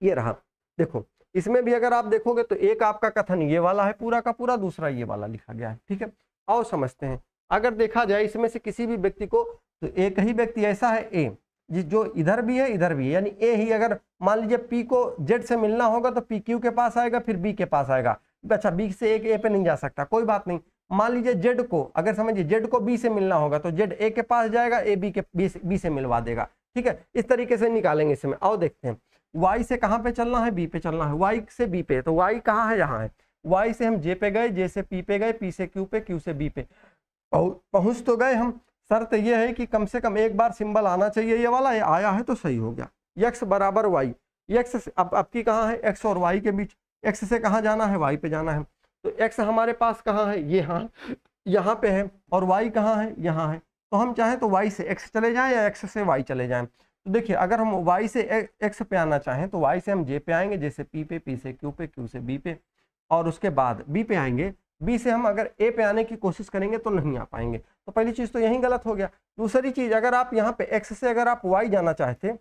ये रहा, देखो इसमें भी अगर आप देखोगे तो एक आपका कथन ये वाला है पूरा का पूरा, दूसरा ये वाला लिखा गया है, ठीक है। आओ समझते हैं। अगर देखा जाए इसमें से किसी भी व्यक्ति को, तो एक ही व्यक्ति ऐसा है ए जो इधर भी है इधर भी है, यानी ए ही अगर मान लीजिए पी को जेड से मिलना होगा तो पी क्यू के पास आएगा, फिर बी के पास आएगा। अच्छा बी से एक ए पे नहीं जा सकता, कोई बात नहीं। मान लीजिए जेड को, अगर समझिए जेड को बी से मिलना होगा तो जेड ए के पास जाएगा, ए बी से मिलवा देगा, ठीक है। इस तरीके से निकालेंगे इसमें। आओ देखते हैं, y से कहाँ पे चलना है, बी पे चलना है, y से बी पे, तो y कहाँ है, यहाँ है। y से हम जे पे गए, जे से पी पे गए, पी से क्यू पे, क्यू से बी पे पहुंच तो गए हम। शर्त यह है कि कम से कम एक बार सिंबल आना चाहिए, ये वाला, ये आया है तो सही हो गया। x बराबर y, x अब की कहाँ है, x और y के बीच, x से कहाँ जाना है, y पे जाना है। तो x हमारे पास कहाँ है, ये यहाँ पे है, और y कहाँ है, यहाँ है। तो हम चाहें तो y से x चले जाएं या x से y चले जाएं। तो देखिए अगर हम y से x पे आना चाहें तो y से हम j पे आएंगे, जैसे p पे, p से q पे, q से b पे, और उसके बाद b पे आएंगे। b से हम अगर a पे आने की कोशिश करेंगे तो नहीं आ पाएंगे, तो पहली चीज तो यही गलत हो गया। दूसरी चीज, अगर आप यहाँ पे x से अगर आप y जाना चाहते,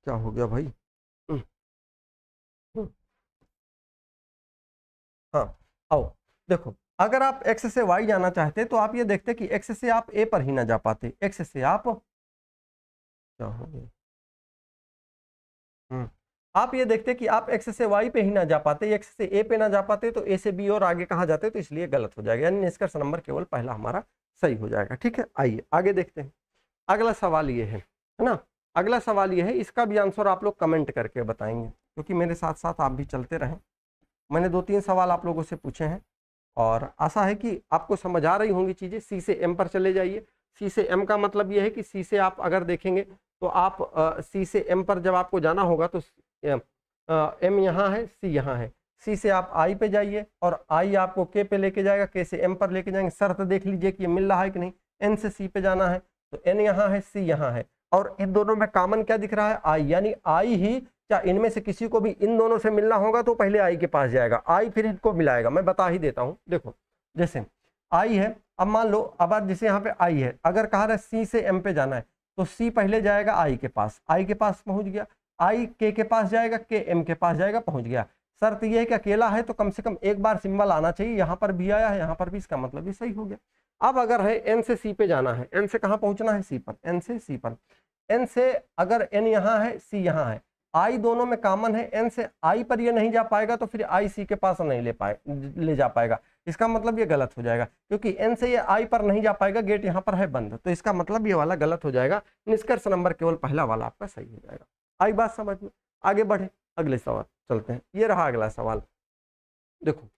क्या हो गया भाई, हाँ आओ देखो, अगर आप x से y जाना चाहते तो आप ये देखते कि x से आप a पर ही ना जा पाते, x से आप क्या हो गया, आप ये देखते कि आप x से y पे ही ना जा पाते, x से a पे ना जा पाते, तो a से b और आगे कहाँ जाते, तो इसलिए गलत हो जाएगा, यानी निष्कर्ष नंबर केवल पहला हमारा सही हो जाएगा, ठीक है। आइए आगे देखते हैं। अगला सवाल ये है ना, अगला सवाल ये है, इसका भी आंसर आप लोग कमेंट करके बताएंगे, क्योंकि मेरे साथ साथ आप भी चलते रहें। मैंने 2-3 सवाल आप लोगों से पूछे हैं और आशा है कि आपको समझ आ रही होंगी चीज़ें। सी से एम पर चले जाइए। सी से एम का मतलब ये है कि सी से आप अगर देखेंगे तो आप सी से एम पर जब आपको जाना होगा तो एम यहाँ है, सी यहाँ है। सी से आप आई पे जाइए और आई आपको के पे लेके जाएगा, के से एम पर लेके जाएंगे। शर्त देख लीजिए कि ये मिल रहा है कि नहीं। एन से सी पे जाना है तो एन यहाँ है, सी यहाँ है, और इन दोनों में कॉमन क्या दिख रहा है, आई, यानी आई ही, क्या इनमें से किसी को भी इन दोनों से मिलना होगा तो पहले आई के पास जाएगा, आई फिर इनको मिलाएगा। मैं बता ही देता हूँ, देखो जैसे आई है, अब मान लो अब जैसे यहाँ पे आई है, अगर कहा रहा है सी से एम पे जाना है तो सी पहले जाएगा आई के पास, आई के पास पहुंच गया, आई के पास जाएगा, के एम के पास जाएगा, पहुंच गया। शर्त यह है कि अकेला है तो कम से कम एक बार सिंबल आना चाहिए, यहाँ पर भी आया है, यहाँ पर भी, इसका मतलब ये सही हो गया। अब अगर है एन से सी पे जाना है, एन से कहाँ पहुंचना है, सी पर, एन से सी पर। एन से अगर एन यहाँ है, सी यहाँ है, आई दोनों में कॉमन है, एन से आई पर ये नहीं जा पाएगा तो फिर आई सी के पास नहीं ले जा पाएगा। इसका मतलब ये गलत हो जाएगा, क्योंकि एन से ये आई पर नहीं जा पाएगा, गेट यहाँ पर है बंद, तो इसका मतलब ये वाला गलत हो जाएगा। निष्कर्ष नंबर केवल पहला वाला आपका सही हो जाएगा। आई बात समझ में। आगे बढ़े, अगले सवाल चलते हैं। ये रहा अगला सवाल, देखो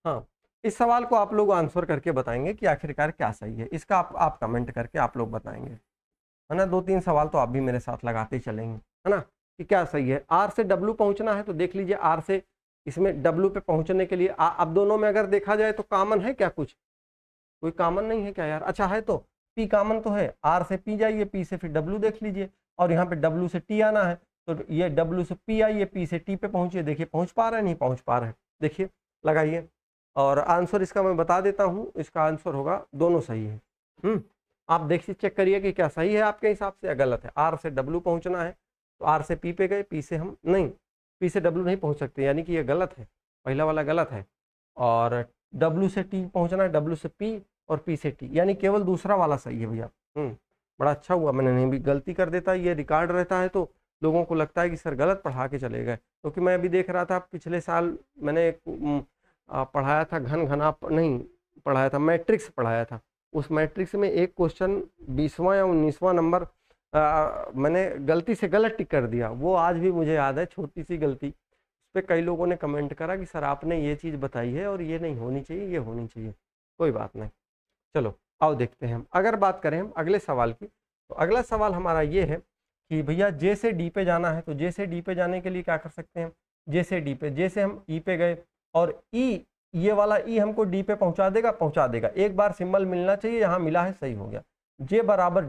हाँ, इस सवाल को आप लोग आंसर करके बताएंगे कि आखिरकार क्या सही है। इसका आप कमेंट करके आप लोग बताएंगे, है ना। 2-3 सवाल तो आप भी मेरे साथ लगाते ही चलेंगे, है ना, कि क्या सही है। आर से डब्ल्यू पहुंचना है तो देख लीजिए, आर से इसमें डब्ल्यू पे पहुंचने के लिए अब दोनों में अगर देखा जाए तो कॉमन है क्या, कुछ कोई कॉमन नहीं है क्या यार। अच्छा है तो पी कॉमन तो है, आर से पी जाइए, पी से फिर डब्ल्यू देख लीजिए, और यहाँ पे डब्ल्यू से टी आना है तो ये डब्ल्यू से पी आइए, पी से टी पे पहुंचिए। देखिए पहुंच पा रहे हैं, नहीं पहुंच पा रहे हैं, देखिए लगाइए। और आंसर इसका मैं बता देता हूँ, इसका आंसर होगा दोनों सही है। आप देखिए, चेक करिए कि क्या सही है आपके हिसाब से या गलत है। आर से डब्ल्यू पहुंचना है तो आर से पी पे गए, पी से हम नहीं, पी से डब्ल्यू नहीं पहुंच सकते, यानी कि ये गलत है, पहला वाला गलत है। और डब्ल्यू से टी पहुंचना है, डब्ल्यू से पी और पी से टी, यानी केवल दूसरा वाला सही है भैया। बड़ा अच्छा हुआ, मैंने नहीं भी गलती कर देता, ये रिकॉर्ड रहता है तो लोगों को लगता है कि सर गलत पढ़ा के चले गए, क्योंकि मैं अभी देख रहा था पिछले साल मैंने पढ़ाया था नहीं पढ़ाया था, मैट्रिक्स पढ़ाया था। उस मैट्रिक्स में एक क्वेश्चन 20वां या 19वां नंबर मैंने गलती से गलत टिक कर दिया, वो आज भी मुझे याद है, छोटी सी गलती। उस पर कई लोगों ने कमेंट करा कि सर आपने ये चीज़ बताई है और ये नहीं होनी चाहिए, ये होनी चाहिए। कोई बात नहीं, चलो आओ देखते हैं हम। अगर बात करें हम अगले सवाल की, तो अगला सवाल हमारा ये है कि भैया जे से डी पे जाना है, तो जे से डी पे जाने के लिए क्या कर सकते हैं? जे से डी पे, जे से हम ई पे गए और ई, ये वाला ई हमको डी पे पहुंचा देगा। एक बार सिंबल मिलना चाहिए, यहाँ मिला है, सही हो गया। जे बराबर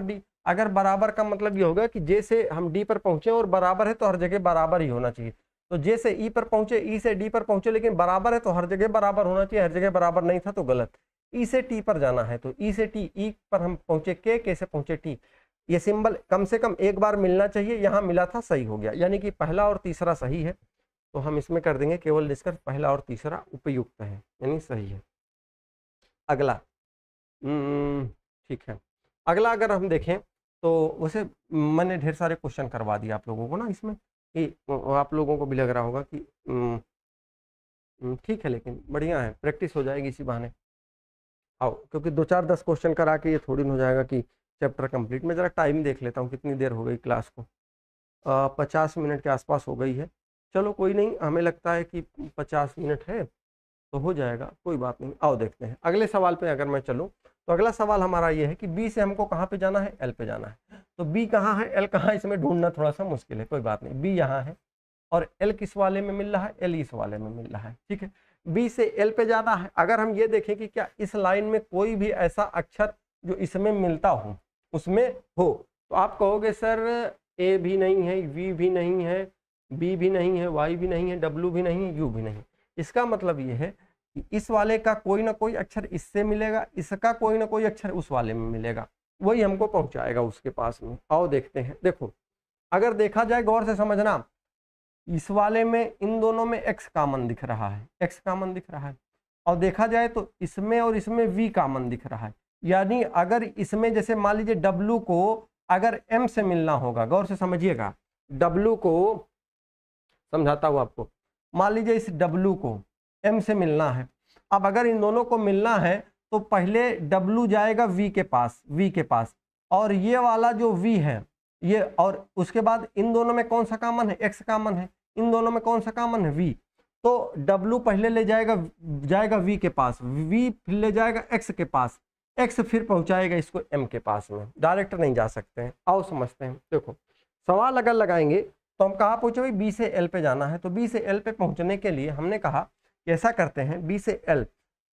डी, अगर बराबर का मतलब ये होगा कि जे से हम डी पर पहुंचे और बराबर है तो हर जगह बराबर ही होना चाहिए। तो जे से ई पर पहुंचे, ई से डी पर पहुंचे, लेकिन बराबर है तो हर जगह बराबर होना चाहिए, हर जगह बराबर नहीं था तो गलत। ई से टी पर जाना है, तो ई से टी, ई पर हम पहुंचे के से पहुंचे टी, ये सिंबल कम से कम एक बार मिलना चाहिए, यहाँ मिला था, सही हो गया। यानी कि पहला और तीसरा सही है, तो हम इसमें कर देंगे केवल निष्कर्ष पहला और तीसरा उपयुक्त है, यानी सही है। अगला ठीक है, अगला अगर हम देखें तो वैसे मैंने ढेर सारे क्वेश्चन करवा दिए आप लोगों को ना इसमें, कि आप लोगों को भी लग रहा होगा कि ठीक है, लेकिन बढ़िया है, प्रैक्टिस हो जाएगी इसी बहाने। आओ, क्योंकि 2-4-10 क्वेश्चन करा के ये थोड़ी न हो जाएगा कि चैप्टर कंप्लीट। मैं ज़रा टाइम देख लेता हूँ कितनी देर हो गई क्लास को। 50 मिनट के आसपास हो गई है। चलो कोई नहीं, हमें लगता है कि 50 मिनट है तो हो जाएगा, कोई बात नहीं। आओ देखते हैं अगले सवाल पे अगर मैं चलूँ, तो अगला सवाल हमारा ये है कि बी से हमको कहाँ पे जाना है? एल पे जाना है। तो बी कहाँ है, एल कहाँ है, इसमें ढूंढना थोड़ा सा मुश्किल है, कोई बात नहीं। बी यहाँ है और एल किस वाले में मिल रहा है? एल इस वाले में मिल रहा है, ठीक है। बी से एल पे जाना है। अगर हम ये देखें कि क्या इस लाइन में कोई भी ऐसा अक्षर जो इसमें मिलता हो, उसमें हो, तो आप कहोगे सर ए भी नहीं है, वी भी नहीं है, बी भी नहीं है, वाई भी नहीं है, डब्ल्यू भी नहीं है, यू भी नहीं। इसका मतलब ये है कि इस वाले का कोई ना कोई अक्षर इससे मिलेगा, इसका कोई ना कोई अक्षर उस वाले में मिलेगा, वही हमको पहुंचाएगा उसके पास में। आओ देखते हैं। देखो, अगर देखा जाए, गौर से समझना, इस वाले में इन दोनों में x कॉमन दिख रहा है, x कॉमन दिख रहा है, और देखा जाए तो इसमें और इसमें v कॉमन दिख रहा है। यानी अगर इसमें जैसे मान लीजिए w को अगर m से मिलना होगा, गौर से समझिएगा, w को समझाता हूँ आपको, मान लीजिए इस w को m से मिलना है। अब अगर इन दोनों को मिलना है तो पहले w जाएगा v के पास, और ये वाला जो v है ये, और उसके बाद इन दोनों में कौन सा कॉमन है? x कॉमन है। इन दोनों में कौन सा कॉमन है? v। तो w पहले ले जाएगा v के पास, v फिर ले जाएगा x के पास, x फिर पहुंचाएगा इसको m के पास में, डायरेक्ट नहीं जा सकते हैं। आओ समझते हैं। देखो, सवाल अगर लगाएंगे तो हम कहाँ पहुंचे भाई? b से l पे जाना है। तो b से l पे पहुंचने के लिए हमने कहा ऐसा करते हैं, b से l,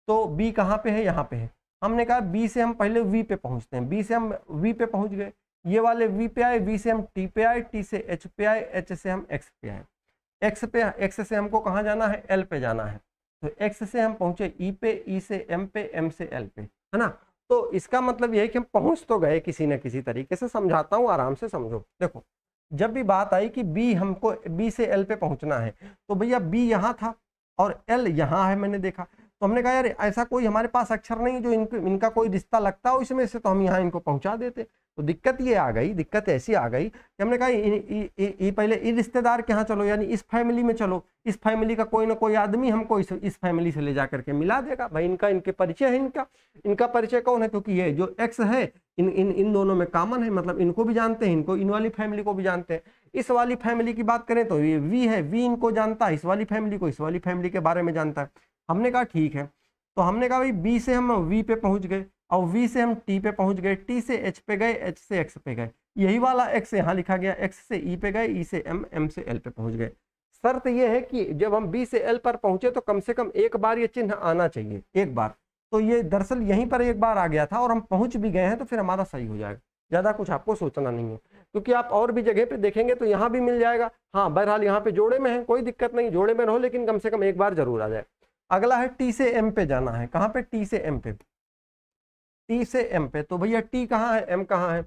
तो b कहाँ पे है? यहाँ पे है। हमने कहा b से हम पहले v पे पहुंचते हैं, b से हम v पे पहुंच गए, ये वाले v पे आए, v से हम t पे आए, t से h पे आए, h से हम x पे आए, x से हमको कहाँ जाना है? l पे जाना है। तो x से हम पहुंचे e पे, e से m पे, m से l पे, है ना। तो इसका मतलब यह है कि हम पहुंच तो गए किसी न किसी तरीके से। समझाता हूँ, आराम से समझो। देखो, जब भी बात आई कि b हमको b से l पे पहुंचना है, तो भैया b यहाँ था और l यहाँ है, मैंने देखा, तो हमने कहा यार ऐसा कोई हमारे पास अक्षर नहीं जो इनका कोई रिश्ता लगता हो इसमें से, तो हम यहाँ इनको पहुंचा देते। तो दिक्कत ये आ गई, दिक्कत ऐसी आ गई कि हमने कहा पहले इस रिश्तेदार के यहाँ चलो, यानी इस फैमिली में चलो, इस फैमिली का कोई ना कोई आदमी हमको इस फैमिली से ले जा करके मिला देगा। भाई इनके परिचय है, इनका परिचय कौन है? क्योंकि ये जो एक्स है इन दोनों में कॉमन है, मतलब इनको भी जानते हैं, इनको इन वाली फैमिली को भी जानते हैं। इस वाली फैमिली की बात करें तो ये वी है, वी इनको जानता है, इस वाली फैमिली को इस वाली फैमिली के बारे में जानता है। हमने कहा ठीक है, तो हमने कहा भाई बी से हम वी पे पहुंच गए और वी से हम टी पे पहुंच गए, टी से एच पे गए, एच से एक्स पे गए, यही वाला एक्स यहाँ लिखा गया, एक्स से ई पे गए, ई से एम, एम से एल पे पहुंच गए। शर्त यह है कि जब हम बी से एल पर पहुंचे तो कम से कम एक बार ये चिन्ह आना चाहिए, एक बार। तो ये दरअसल यहीं पर एक बार आ गया था और हम पहुंच भी गए हैं, तो फिर हमारा सही हो जाएगा। ज़्यादा कुछ आपको सोचना नहीं है, क्योंकि आप और भी जगह पे देखेंगे तो यहाँ भी मिल जाएगा। हाँ, बहरहाल यहाँ पे जोड़े में है, कोई दिक्कत नहीं, जोड़े में रहो, लेकिन कम से कम एक बार जरूर आ जाए। अगला है टी से एम पे जाना है। कहाँ पे? टी से एम पे, टी से एम पे। तो भैया टी कहाँ है, एम कहाँ है?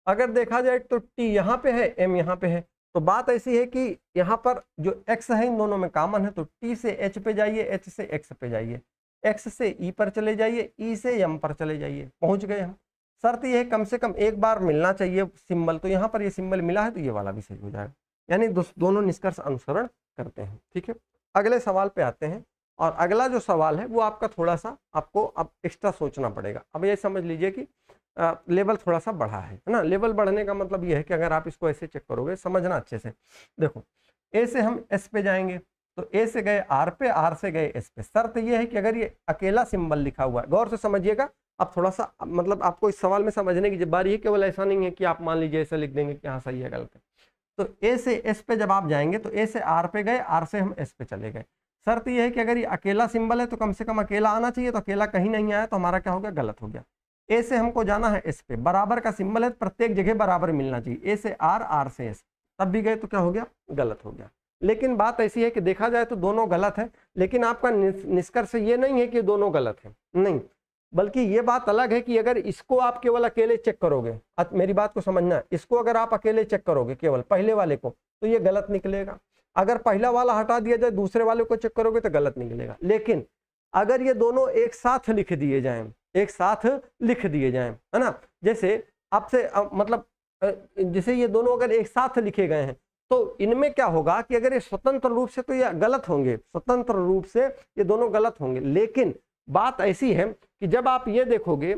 अगर देखा जाए तो टी यहाँ पे है, एम यहाँ पे है। तो बात ऐसी है कि यहाँ पर जो x है इन दोनों में कॉमन है, तो t से h पे जाइए, h से x पे जाइए, x से e पर चले जाइए, e से m पर चले जाइए, पहुंच गए हम। शर्त ये है कम से कम एक बार मिलना चाहिए सिंबल, तो यहाँ पर ये सिंबल मिला है तो ये वाला भी सही हो जाएगा, यानी दोनों निष्कर्ष अनुसरण करते हैं। ठीक है, अगले सवाल पे आते हैं, और अगला जो सवाल है वो आपका थोड़ा सा आपको अब एक्स्ट्रा सोचना पड़ेगा। अब ये समझ लीजिए कि लेवल थोड़ा सा बढ़ा है ना। लेवल बढ़ने का मतलब ये है कि अगर आप इसको ऐसे चेक करोगे, समझना अच्छे से, देखो ए से हम एस पे जाएंगे, तो ए से गए आर पे, आर से गए एस पे। शर्त ये है कि अगर ये अकेला सिंबल लिखा हुआ है, गौर से समझिएगा, अब थोड़ा सा मतलब आपको इस सवाल में समझने की बारी है, केवल ऐसा नहीं है कि आप मान लीजिए ऐसा लिख देंगे कि हाँ सही है गलत है। तो ए से एस पे जब आप जाएंगे तो ए से आर पे गए, आर से हम एस पे चले गए। शर्त यह है कि अगर ये अकेला सिंबल है तो कम से कम अकेला आना चाहिए, तो अकेला कहीं नहीं आया तो हमारा क्या हो गया, गलत हो गया। ए से हमको जाना है एस पे, बराबर का सिंबल है, प्रत्येक जगह बराबर मिलना चाहिए, ए से आर, आर से एस, तब भी गए तो क्या हो गया, गलत हो गया। लेकिन बात ऐसी है कि देखा जाए तो दोनों गलत है, लेकिन आपका निष्कर्ष ये नहीं है कि दोनों गलत है, नहीं, बल्कि ये बात अलग है कि अगर इसको आप केवल अकेले चेक करोगे, मेरी बात को समझना, इसको अगर आप अकेले चेक करोगे केवल पहले वाले को, तो ये गलत निकलेगा। अगर पहला वाला हटा दिया जाए, दूसरे वाले को चेक करोगे तो गलत निकलेगा। लेकिन अगर ये दोनों एक साथ लिख दिए जाएं, एक साथ लिख दिए जाएं, है ना, जैसे आपसे मतलब जैसे ये दोनों अगर एक साथ लिखे गए हैं, तो इनमें क्या होगा कि अगर ये स्वतंत्र रूप से तो ये गलत होंगे, स्वतंत्र रूप से ये दोनों गलत होंगे। लेकिन बात ऐसी है कि जब आप ये देखोगे,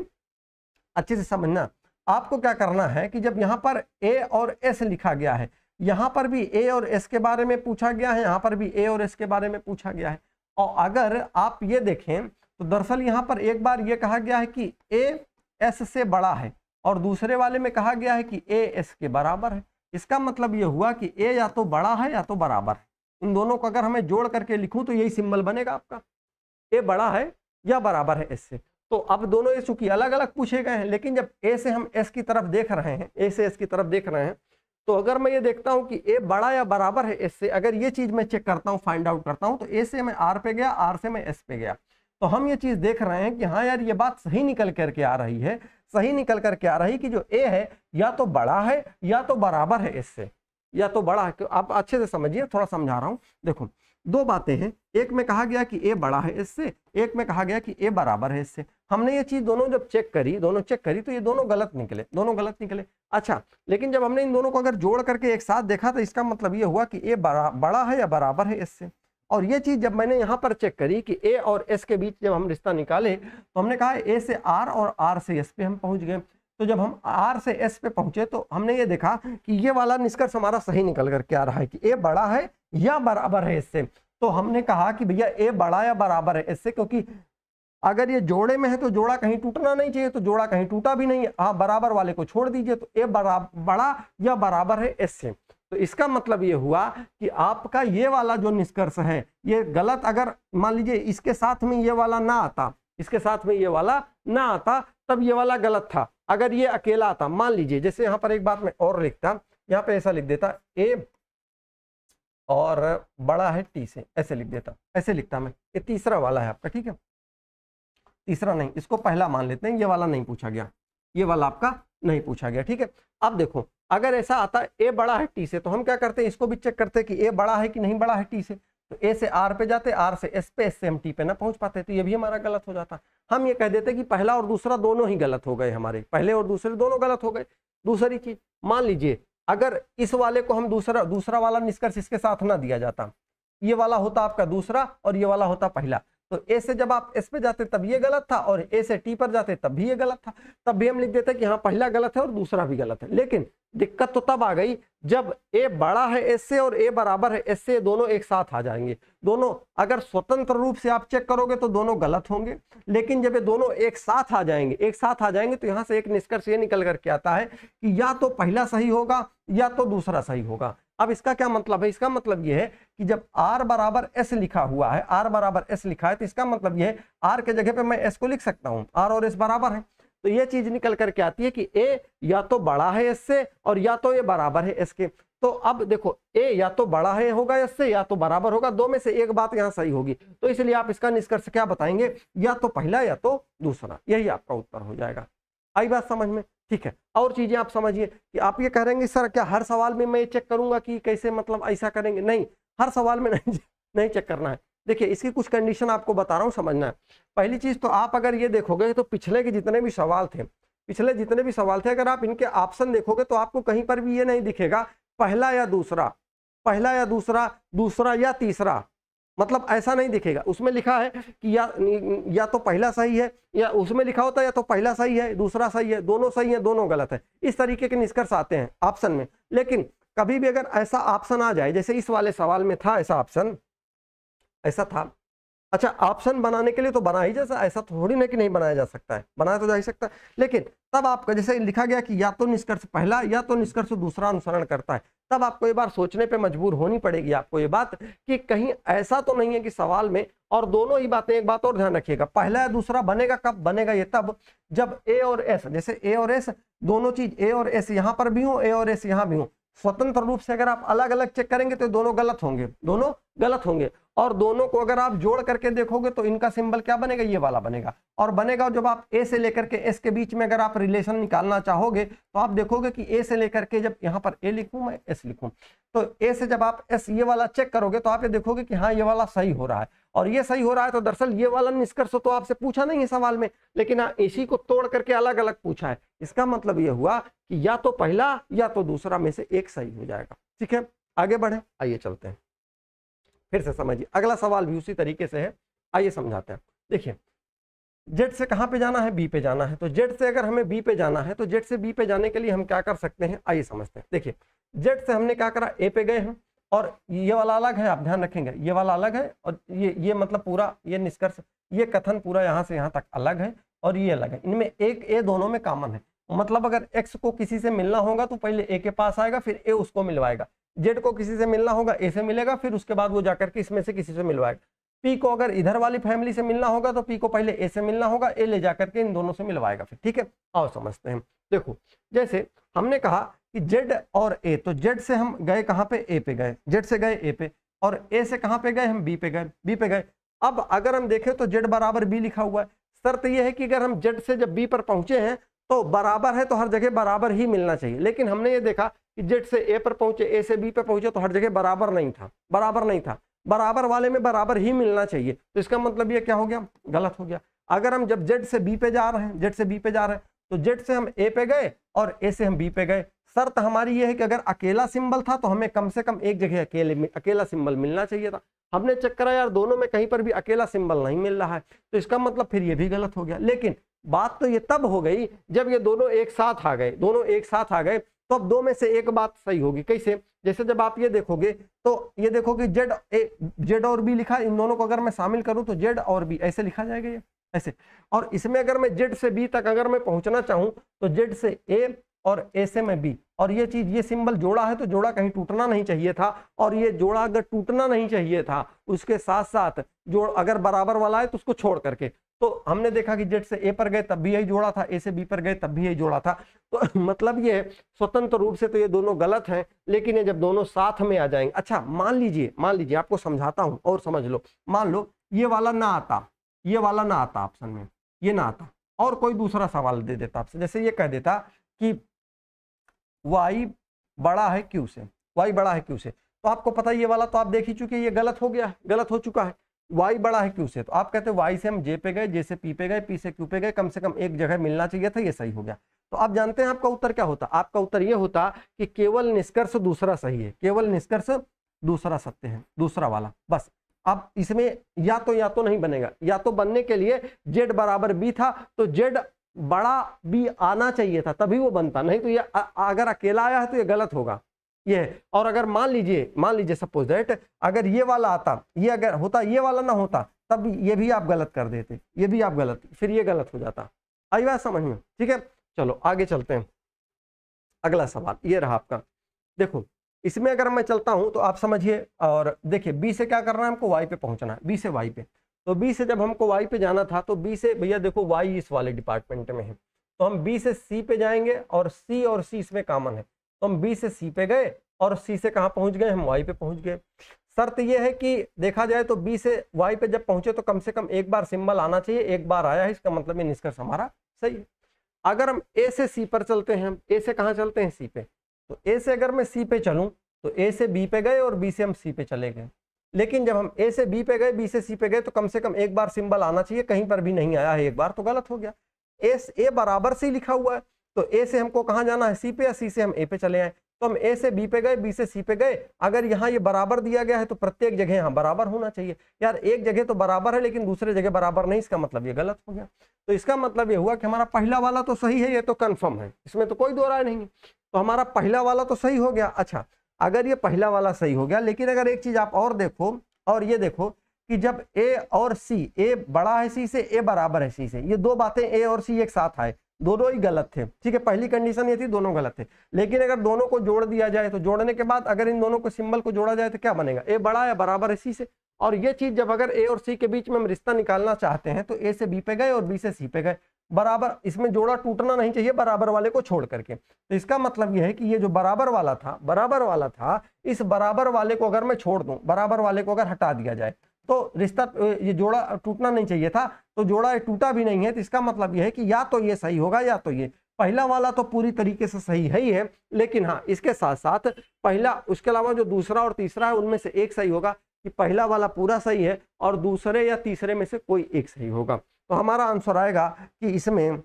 अच्छे से समझना, आपको क्या करना है कि जब यहाँ पर ए और एस लिखा गया है, यहाँ पर भी ए और एस के बारे में पूछा गया है, यहाँ पर भी ए और एस के बारे में पूछा गया है, और अगर आप ये देखें तो दरअसल यहाँ पर एक बार ये कहा गया है कि ए एस से बड़ा है, और दूसरे वाले में कहा गया है कि ए एस के बराबर है। इसका मतलब ये हुआ कि ए या तो बड़ा है या तो बराबर है। इन दोनों को अगर हमें जोड़ करके लिखूं तो यही सिंबल बनेगा आपका, ए बड़ा है या बराबर है एस से। तो अब दोनों ए चूंकि अलग अलग पूछे गए हैं, लेकिन जब ए से हम एस की तरफ देख रहे हैं, ए से एस की तरफ देख रहे हैं, तो अगर मैं ये देखता हूं कि ए बड़ा या बराबर है एस से, अगर ये चीज मैं चेक करता हूं, फाइंड आउट करता हूं, तो ए से मैं आर पे गया, आर से मैं एस पे गया, तो हम ये चीज देख रहे हैं कि हाँ यार ये बात सही निकल करके आ रही है, सही निकल करके आ रही कि जो ए है या तो बड़ा है या तो बराबर है एस से, या तो बड़ा है। आप अच्छे से समझिए, थोड़ा समझा रहा हूं। देखो दो बातें हैं, एक में कहा गया कि ए बड़ा है इससे, एक में कहा गया कि ए बराबर है इससे। हमने ये चीज दोनों जब चेक करी, तो ये दोनों गलत निकले, दोनों गलत निकले। अच्छा, लेकिन जब हमने इन दोनों को अगर जोड़ करके एक साथ देखा तो इसका मतलब ये हुआ कि ए बड़ा है या बराबर है इससे। और ये चीज जब मैंने यहाँ पर चेक करी कि ए और एस के बीच जब हम रिश्ता निकाले, तो हमने कहा ए से आर और आर से एस पे हम पहुंच गए। तो जब हम आर से एस पे पहुंचे तो हमने ये देखा कि ये वाला निष्कर्ष हमारा सही निकल करके आ रहा है कि ए बड़ा है या बराबर है इससे। तो हमने कहा कि भैया ए बड़ा या बराबर है इससे, क्योंकि अगर ये जोड़े में है तो जोड़ा कहीं टूटना नहीं चाहिए, तो जोड़ा कहीं टूटा भी नहीं है, हाँ बराबर वाले को छोड़ दीजिए, तो ए बड़ा या बराबर है इससे। तो इसका मतलब ये हुआ कि आपका ये वाला जो निष्कर्ष है ये गलत, अगर मान लीजिए इसके साथ में ये वाला ना आता, इसके साथ में ये वाला ना आता, तब ये वाला गलत था। अगर ये अकेला आता, मान लीजिए जैसे यहाँ पर एक बात मैं और लिखता, यहाँ पे ऐसा लिख देता ए और बड़ा है टी से, ऐसे लिख देता, ऐसे लिखता मैं, ये तीसरा वाला है आपका, ठीक है, तीसरा नहीं, इसको पहला मान लेते हैं, ये वाला नहीं पूछा गया, ये वाला आपका नहीं पूछा गया, ठीक है। अब देखो अगर ऐसा आता ए बड़ा है टी से, तो हम क्या करते हैं, इसको भी चेक करते हैं कि ए बड़ा है कि नहीं बड़ा है टी से। तो ए से आर पे जाते, आर से एस पे, एस से हम टी पे ना पहुंच पाते, तो ये भी हमारा गलत हो जाता। हम ये कह देते कि पहला और दूसरा दोनों ही गलत हो गए, हमारे पहले और दूसरे दोनों गलत हो गए। दूसरी चीज, मान लीजिए अगर इस वाले को हम दूसरा वाला निष्कर्ष इसके साथ ना दिया जाता, ये वाला होता आपका दूसरा और ये वाला होता पहला, तो ए से जब आप एस पे जाते तब ये गलत था, और ए से टी पर जाते तब भी ये गलत था। तब भी हम लिख देते कि हाँ पहला गलत है और दूसरा भी गलत है। लेकिन दिक्कत तो तब आ गई जब ए बड़ा है एस से और ए बराबर है एस से, दोनों एक साथ आ जाएंगे। दोनों अगर स्वतंत्र रूप से आप चेक करोगे तो दोनों गलत होंगे, लेकिन जब ये दोनों एक साथ आ जाएंगे, तो यहाँ से एक निष्कर्ष ये निकल करके आता है कि या तो पहला सही होगा या तो दूसरा सही होगा। अब इसका क्या मतलब है, इसका मतलब यह है कि जब r बराबर s लिखा हुआ है, r बराबर s लिखा है, तो इसका मतलब यह है r के जगह पे मैं s को लिख सकता हूं, r और s बराबर है। तो ये चीज निकल करके आती है कि a या तो बड़ा है s से और या तो ये बराबर है s के। तो अब देखो a या तो बड़ा है होगा s से या तो बराबर होगा, दो में से एक बात यहाँ सही होगी। तो इसलिए आप इसका निष्कर्ष क्या बताएंगे, या तो पहला या तो दूसरा, यही आपका उत्तर हो जाएगा। आई बात समझ में, ठीक है। और चीजें आप समझिए कि आप ये कह रहेंगे सर क्या हर सवाल में मैं चेक करूंगा कि कैसे, मतलब ऐसा करेंगे, नहीं, हर सवाल में नहीं चेक करना है। देखिए इसकी कुछ कंडीशन आपको बता रहा हूं, समझना है। पहली चीज तो आप अगर ये देखोगे तो पिछले के जितने भी सवाल थे, पिछले जितने भी सवाल थे, अगर आप इनके ऑप्शन देखोगे तो आपको कहीं पर भी ये नहीं दिखेगा पहला या दूसरा, पहला या दूसरा, दूसरा या तीसरा, मतलब ऐसा नहीं दिखेगा। उसमें लिखा है कि या तो पहला सही है, या उसमें लिखा होता है या तो पहला सही है दूसरा सही है, दोनों सही है दोनों गलत है, इस तरीके के निष्कर्ष आते हैं ऑप्शन में। लेकिन कभी भी अगर ऐसा ऑप्शन आ जाए, जैसे इस वाले सवाल में था ऐसा ऑप्शन, ऐसा था, अच्छा ऑप्शन बनाने के लिए तो बना ही जैसा, ऐसा थोड़ी ना कि नहीं बनाया जा सकता है, बनाया तो जा ही सकता है, लेकिन तब आपका जैसे लिखा गया कि या तो निष्कर्ष पहला या तो निष्कर्ष दूसरा अनुसरण करता है, तब आपको ये बार सोचने पे मजबूर होनी पड़ेगी आपको ये बात कि कहीं ऐसा तो नहीं है कि सवाल में और दोनों ही बातें, एक बात और ध्यान रखिएगा, पहला या दूसरा बनेगा कब, बनेगा ये तब जब ए और एस, जैसे ए और एस दोनों चीज ए और एस यहां पर भी हो, ए और एस यहां भी हो, स्वतंत्र रूप से अगर आप अलग अलग चेक करेंगे तो दोनों गलत होंगे, दोनों गलत होंगे। और दोनों को अगर आप जोड़ करके देखोगे तो इनका सिंबल क्या बनेगा, ये वाला बनेगा। और बनेगा जब आप ए से लेकर के एस के बीच में अगर आप रिलेशन निकालना चाहोगे तो आप देखोगे कि ए से लेकर के, जब यहाँ पर ए लिखूं मैं एस लिखूं, तो ए से जब आप एस ये वाला चेक करोगे तो आप ये देखोगे कि हाँ ये वाला सही हो रहा है, और ये सही हो रहा है तो दरअसल ये वाला निष्कर्ष तो आपसे पूछा नहीं है सवाल में, लेकिन हाँ इसी को तोड़ करके अलग अलग पूछा है। इसका मतलब ये हुआ कि या तो पहला या तो दूसरा में से एक सही हो जाएगा। ठीक है, आगे बढ़े, आइए चलते हैं, फिर से समझिए, अगला सवाल भी उसी तरीके से है, आइए समझाते हैं। देखिए जेड से कहां पे जाना है, बी पे जाना है, तो जेड से अगर हमें बी पे जाना है तो जेड से बी पे जाने के लिए हम क्या कर सकते हैं, आइए समझते हैं। देखिए जेड से हमने क्या करा, ए पे गए हैं, और ये वाला अलग है, आप ध्यान रखेंगे ये वाला अलग है, और ये मतलब पूरा ये निष्कर्ष, ये कथन पूरा यहाँ से यहाँ तक अलग है, और ये अलग है, इनमें एक ए दोनों में कॉमन है। मतलब अगर एक्स को किसी से मिलना होगा तो पहले ए के पास आएगा, फिर ए उसको मिलवाएगा, जेड को किसी से मिलना होगा ए से मिलेगा, फिर उसके बाद वो जाकर के इसमें से किसी से मिलवाएगा। पी को अगर इधर वाली फैमिली से मिलना होगा तो पी को पहले ए से मिलना होगा, ए ले जाकर के इन दोनों से मिलवाएगा फिर। ठीक है, आओ समझते हैं। देखो जैसे हमने कहा कि जेड और ए, तो जेड से हम गए कहाँ पे, ए पे गए, जेड से गए ए पे, और ए से कहाँ पे गए हम, बी पे गए, बी पे गए। अब अगर हम देखें तो जेड बराबर बी लिखा हुआ है, शर्त यह है कि अगर हम जेड से जब बी पर पहुंचे हैं तो बराबर है तो हर जगह बराबर ही मिलना चाहिए, लेकिन हमने ये देखा कि जेड से ए पर पहुंचे, ए से बी पे पहुंचे तो हर जगह बराबर नहीं था, बराबर नहीं था, बराबर वाले में बराबर ही मिलना चाहिए, तो इसका मतलब ये क्या हो गया, गलत हो गया। अगर हम जब जेड से बी पे जा रहे हैं, जेड से बी पे जा रहे हैं, तो जेड से हम ए पे गए और ए से हम बी पे गए, शर्त हमारी ये है कि अगर अकेला सिंबल था तो हमें कम से कम एक जगह अकेला सिंबल मिलना चाहिए था। हमने चेक करा यार दोनों में कहीं पर भी अकेला सिंबल नहीं मिल रहा है, तो इसका मतलब फिर ये भी गलत हो गया। लेकिन बात तो ये तब हो गई जब ये दोनों एक साथ आ गए, दोनों एक साथ आ गए, तो अब दो में से एक बात सही होगी। कैसे, जैसे जब आप ये देखोगे तो ये देखोगे जेड और बी लिखा, इन दोनों को अगर मैं शामिल करूं तो जेड और बी ऐसे लिखा जाएगा, ये ऐसे। और इसमें अगर मैं जेड से बी तक अगर मैं पहुंचना चाहूं तो जेड से ए और ए से मैं बी, और ये चीज, ये सिंबल जोड़ा है तो जोड़ा कहीं टूटना नहीं चाहिए था, और ये जोड़ा अगर टूटना नहीं चाहिए था उसके साथ साथ जोड़ अगर बराबर वाला है तो उसको छोड़ करके, तो हमने देखा कि जेड से ए पर गए तब भी यही जोड़ा था, ए से बी पर गए तब भी यही जोड़ा था, तो मतलब ये स्वतंत्र रूप से तो ये दोनों गलत हैं, लेकिन ये जब दोनों साथ में आ जाएंगे। अच्छा मान लीजिए आपको समझाता हूं और समझ लो, मान लो ये वाला ना आता, ये वाला ना आता ऑप्शन में, ये ना आता, और कोई दूसरा सवाल दे देता आपसे, जैसे ये कह देता कि y बड़ा है q से, y बड़ा है q से, तो आपको पता है ये वाला तो आप देख ही चुके, ये गलत हो गया, गलत हो चुका है, y बड़ा है q से, तो आप कहते हैं y से हम j पे गए, j से p पे गए, p से q पे गए, कम से कम एक जगह मिलना चाहिए था, ये सही हो गया। तो आप जानते हैं आपका उत्तर क्या होता, आपका उत्तर ये होता कि केवल निष्कर्ष दूसरा सही है, केवल निष्कर्ष दूसरा सत्य है, दूसरा वाला, बस। अब इसमें या तो नहीं बनेगा, या तो बनने के लिए z बराबर b था तो z बड़ा बी आना चाहिए था तभी वो बनता, नहीं तो ये अगर अकेला आया है तो ये गलत होगा ये है। और अगर मान लीजिए सपोज दैट अगर ये वाला आता, ये अगर होता, ये वाला ना होता, तब ये भी आप गलत कर देते, ये भी आप गलत, फिर ये गलत हो जाता। आई बात समझ में, ठीक है, चलो आगे चलते हैं। अगला सवाल ये रहा आपका, देखो इसमें अगर मैं चलता हूं तो आप समझिए, और देखिए बी से क्या करना है हमको, वाई पे पहुंचना है, बी से वाई पे, तो बी से जब हमको वाई पे जाना था तो बी से, भैया देखो वाई इस वाले डिपार्टमेंट में है, तो हम बी से सी पे जाएंगे, और सी इसमें कॉमन है, तो हम बी से सी पे गए और सी से कहाँ पहुंच गए, हम वाई पे पहुंच गए। शर्त यह है कि देखा जाए तो बी से वाई पे जब पहुंचे तो कम से कम एक बार सिंबल आना चाहिए, एक बार आया है, इसका मतलब ये निष्कर्ष हमारा सही है। अगर हम ए से सी पर चलते हैं, ए से कहाँ चलते हैं, सी पे, तो ए से अगर मैं सी पे चलूं तो ए से बी पे गए और बी से हम सी पे चले गए, लेकिन जब हम ए से बी पे गए, बी से सी पे गए, तो कम से कम एक बार सिंबल आना चाहिए, कहीं पर भी नहीं आया है एक बार, तो गलत हो गया। ए बराबर सी लिखा हुआ है, तो ए से हमको कहाँ जाना है, सी पे, या सी से हम ए पे चले आए, तो हम ए से बी पे गए, बी से सी पे गए। अगर यहाँ ये बराबर दिया गया है तो प्रत्येक जगह यहाँ बराबर होना चाहिए। यार एक जगह तो बराबर है लेकिन दूसरे जगह बराबर नहीं, इसका मतलब ये गलत हो गया। तो इसका मतलब ये हुआ कि हमारा पहला वाला तो सही है, ये तो कंफर्म है, इसमें तो कोई दो राय नहीं। तो हमारा पहला वाला तो सही हो गया। अच्छा, अगर ये पहला वाला सही हो गया, लेकिन अगर एक चीज आप और देखो, और ये देखो कि जब ए और सी, ए बड़ा है सी से, ए बराबर है सी से, ये दो बातें ए और सी एक साथ आए, दोनों ही गलत थे। ठीक है, पहली कंडीशन ये थी दोनों गलत थे। लेकिन अगर दोनों को जोड़ दिया जाए तो जोड़ने के बाद अगर इन दोनों को सिंबल को जोड़ा जाए तो क्या बनेगा, ए बड़ा या बराबर है सी से। और ये चीज जब अगर ए और सी के बीच में हम रिश्ता निकालना चाहते हैं तो ए से बी पे गए और बी से सी पे गए, बराबर, इसमें जोड़ा टूटना नहीं चाहिए बराबर वाले को छोड़ करके। तो इसका मतलब यह है कि ये जो बराबर वाला था, इस बराबर वाले को अगर मैं छोड़ दूं, बराबर वाले को अगर हटा दिया जाए तो रिश्ता, ये जोड़ा टूटना नहीं चाहिए था, तो जोड़ा टूटा भी नहीं है। तो इसका मतलब यह है कि या तो ये सही होगा या तो ये। पहला वाला तो पूरी तरीके से सही है ही है, लेकिन हाँ इसके साथ साथ पहला, उसके अलावा जो दूसरा और तीसरा है उनमें से एक सही होगा, कि पहला वाला पूरा सही है और दूसरे या तीसरे में से कोई एक सही होगा। तो हमारा आंसर आएगा कि इसमें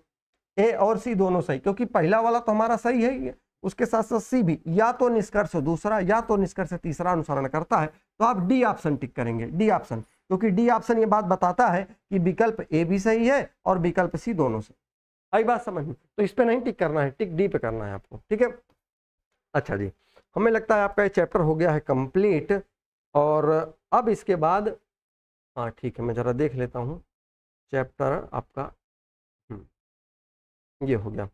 ए और सी दोनों सही, क्योंकि पहला वाला तो हमारा सही है, उसके साथ साथ सी भी या तो निष्कर्ष दूसरा या तो निष्कर्ष तीसरा अनुसरण करता है। तो आप डी ऑप्शन टिक करेंगे, डी ऑप्शन, क्योंकि डी ऑप्शन ये बात बताता है कि विकल्प ए भी सही है और विकल्प सी दोनों सही। आई बात समझ में? तो इस पे नहीं टिक करना है, टिक डी पे करना है आपको। ठीक है, अच्छा जी, हमें लगता है आपका ये चैप्टर हो गया है कंप्लीट। और अब इसके बाद, हाँ ठीक है, मैं जरा देख लेता हूँ चैप्टर आपका, ये हो गया।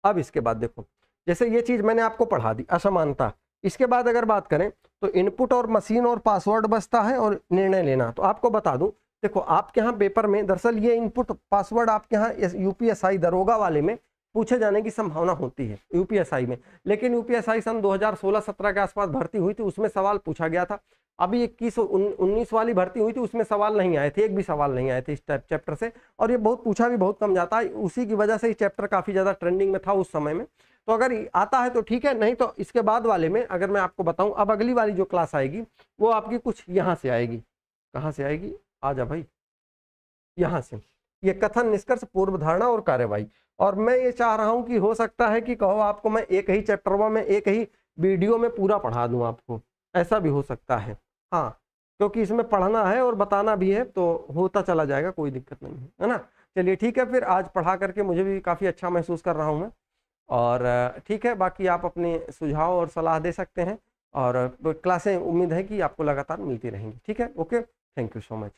अब इसके बाद देखो, जैसे ये चीज मैंने आपको पढ़ा दी, असमानता। इसके बाद अगर बात करें तो इनपुट और मशीन और पासवर्ड बचता है और निर्णय लेना। तो आपको बता दूं, देखो आपके यहाँ पेपर में दरअसल ये इनपुट पासवर्ड आपके यहाँ यूपीएसआई दरोगा वाले में पूछे जाने की संभावना होती है यूपीएसआई में। लेकिन यूपीएसआई सन 2016-17 के आसपास भर्ती हुई थी, उसमें सवाल पूछा गया था। अभी 21-19 वाली भर्ती हुई थी, उसमें सवाल नहीं आए थे, एक भी सवाल नहीं आए थे इस चैप्टर से। और ये बहुत पूछा भी बहुत कम जाता है, उसी की वजह से ये चैप्टर काफ़ी ज़्यादा ट्रेंडिंग में था उस समय में। तो अगर आता है तो ठीक है, नहीं तो इसके बाद वाले में अगर मैं आपको बताऊं, अब अगली वाली जो क्लास आएगी वो आपकी कुछ यहाँ से आएगी। कहाँ से आएगी? आ जा भाई, यहाँ से। ये कथन, निष्कर्ष, पूर्व धारणा और कार्यवाही। और मैं ये चाह रहा हूँ कि हो सकता है कि कहो आपको मैं एक ही चैप्टर में एक ही वीडियो में पूरा पढ़ा दूँ आपको, ऐसा भी हो सकता है। हाँ, क्योंकि इसमें पढ़ना है और बताना भी है, तो होता चला जाएगा, कोई दिक्कत नहीं है ना। चलिए ठीक है, फिर आज पढ़ा करके मुझे भी काफ़ी अच्छा महसूस कर रहा हूँ मैं। और ठीक है, बाकी आप अपने सुझाव और सलाह दे सकते हैं, और क्लासें उम्मीद है कि आपको लगातार मिलती रहेंगी। ठीक है, okay, thank you so much.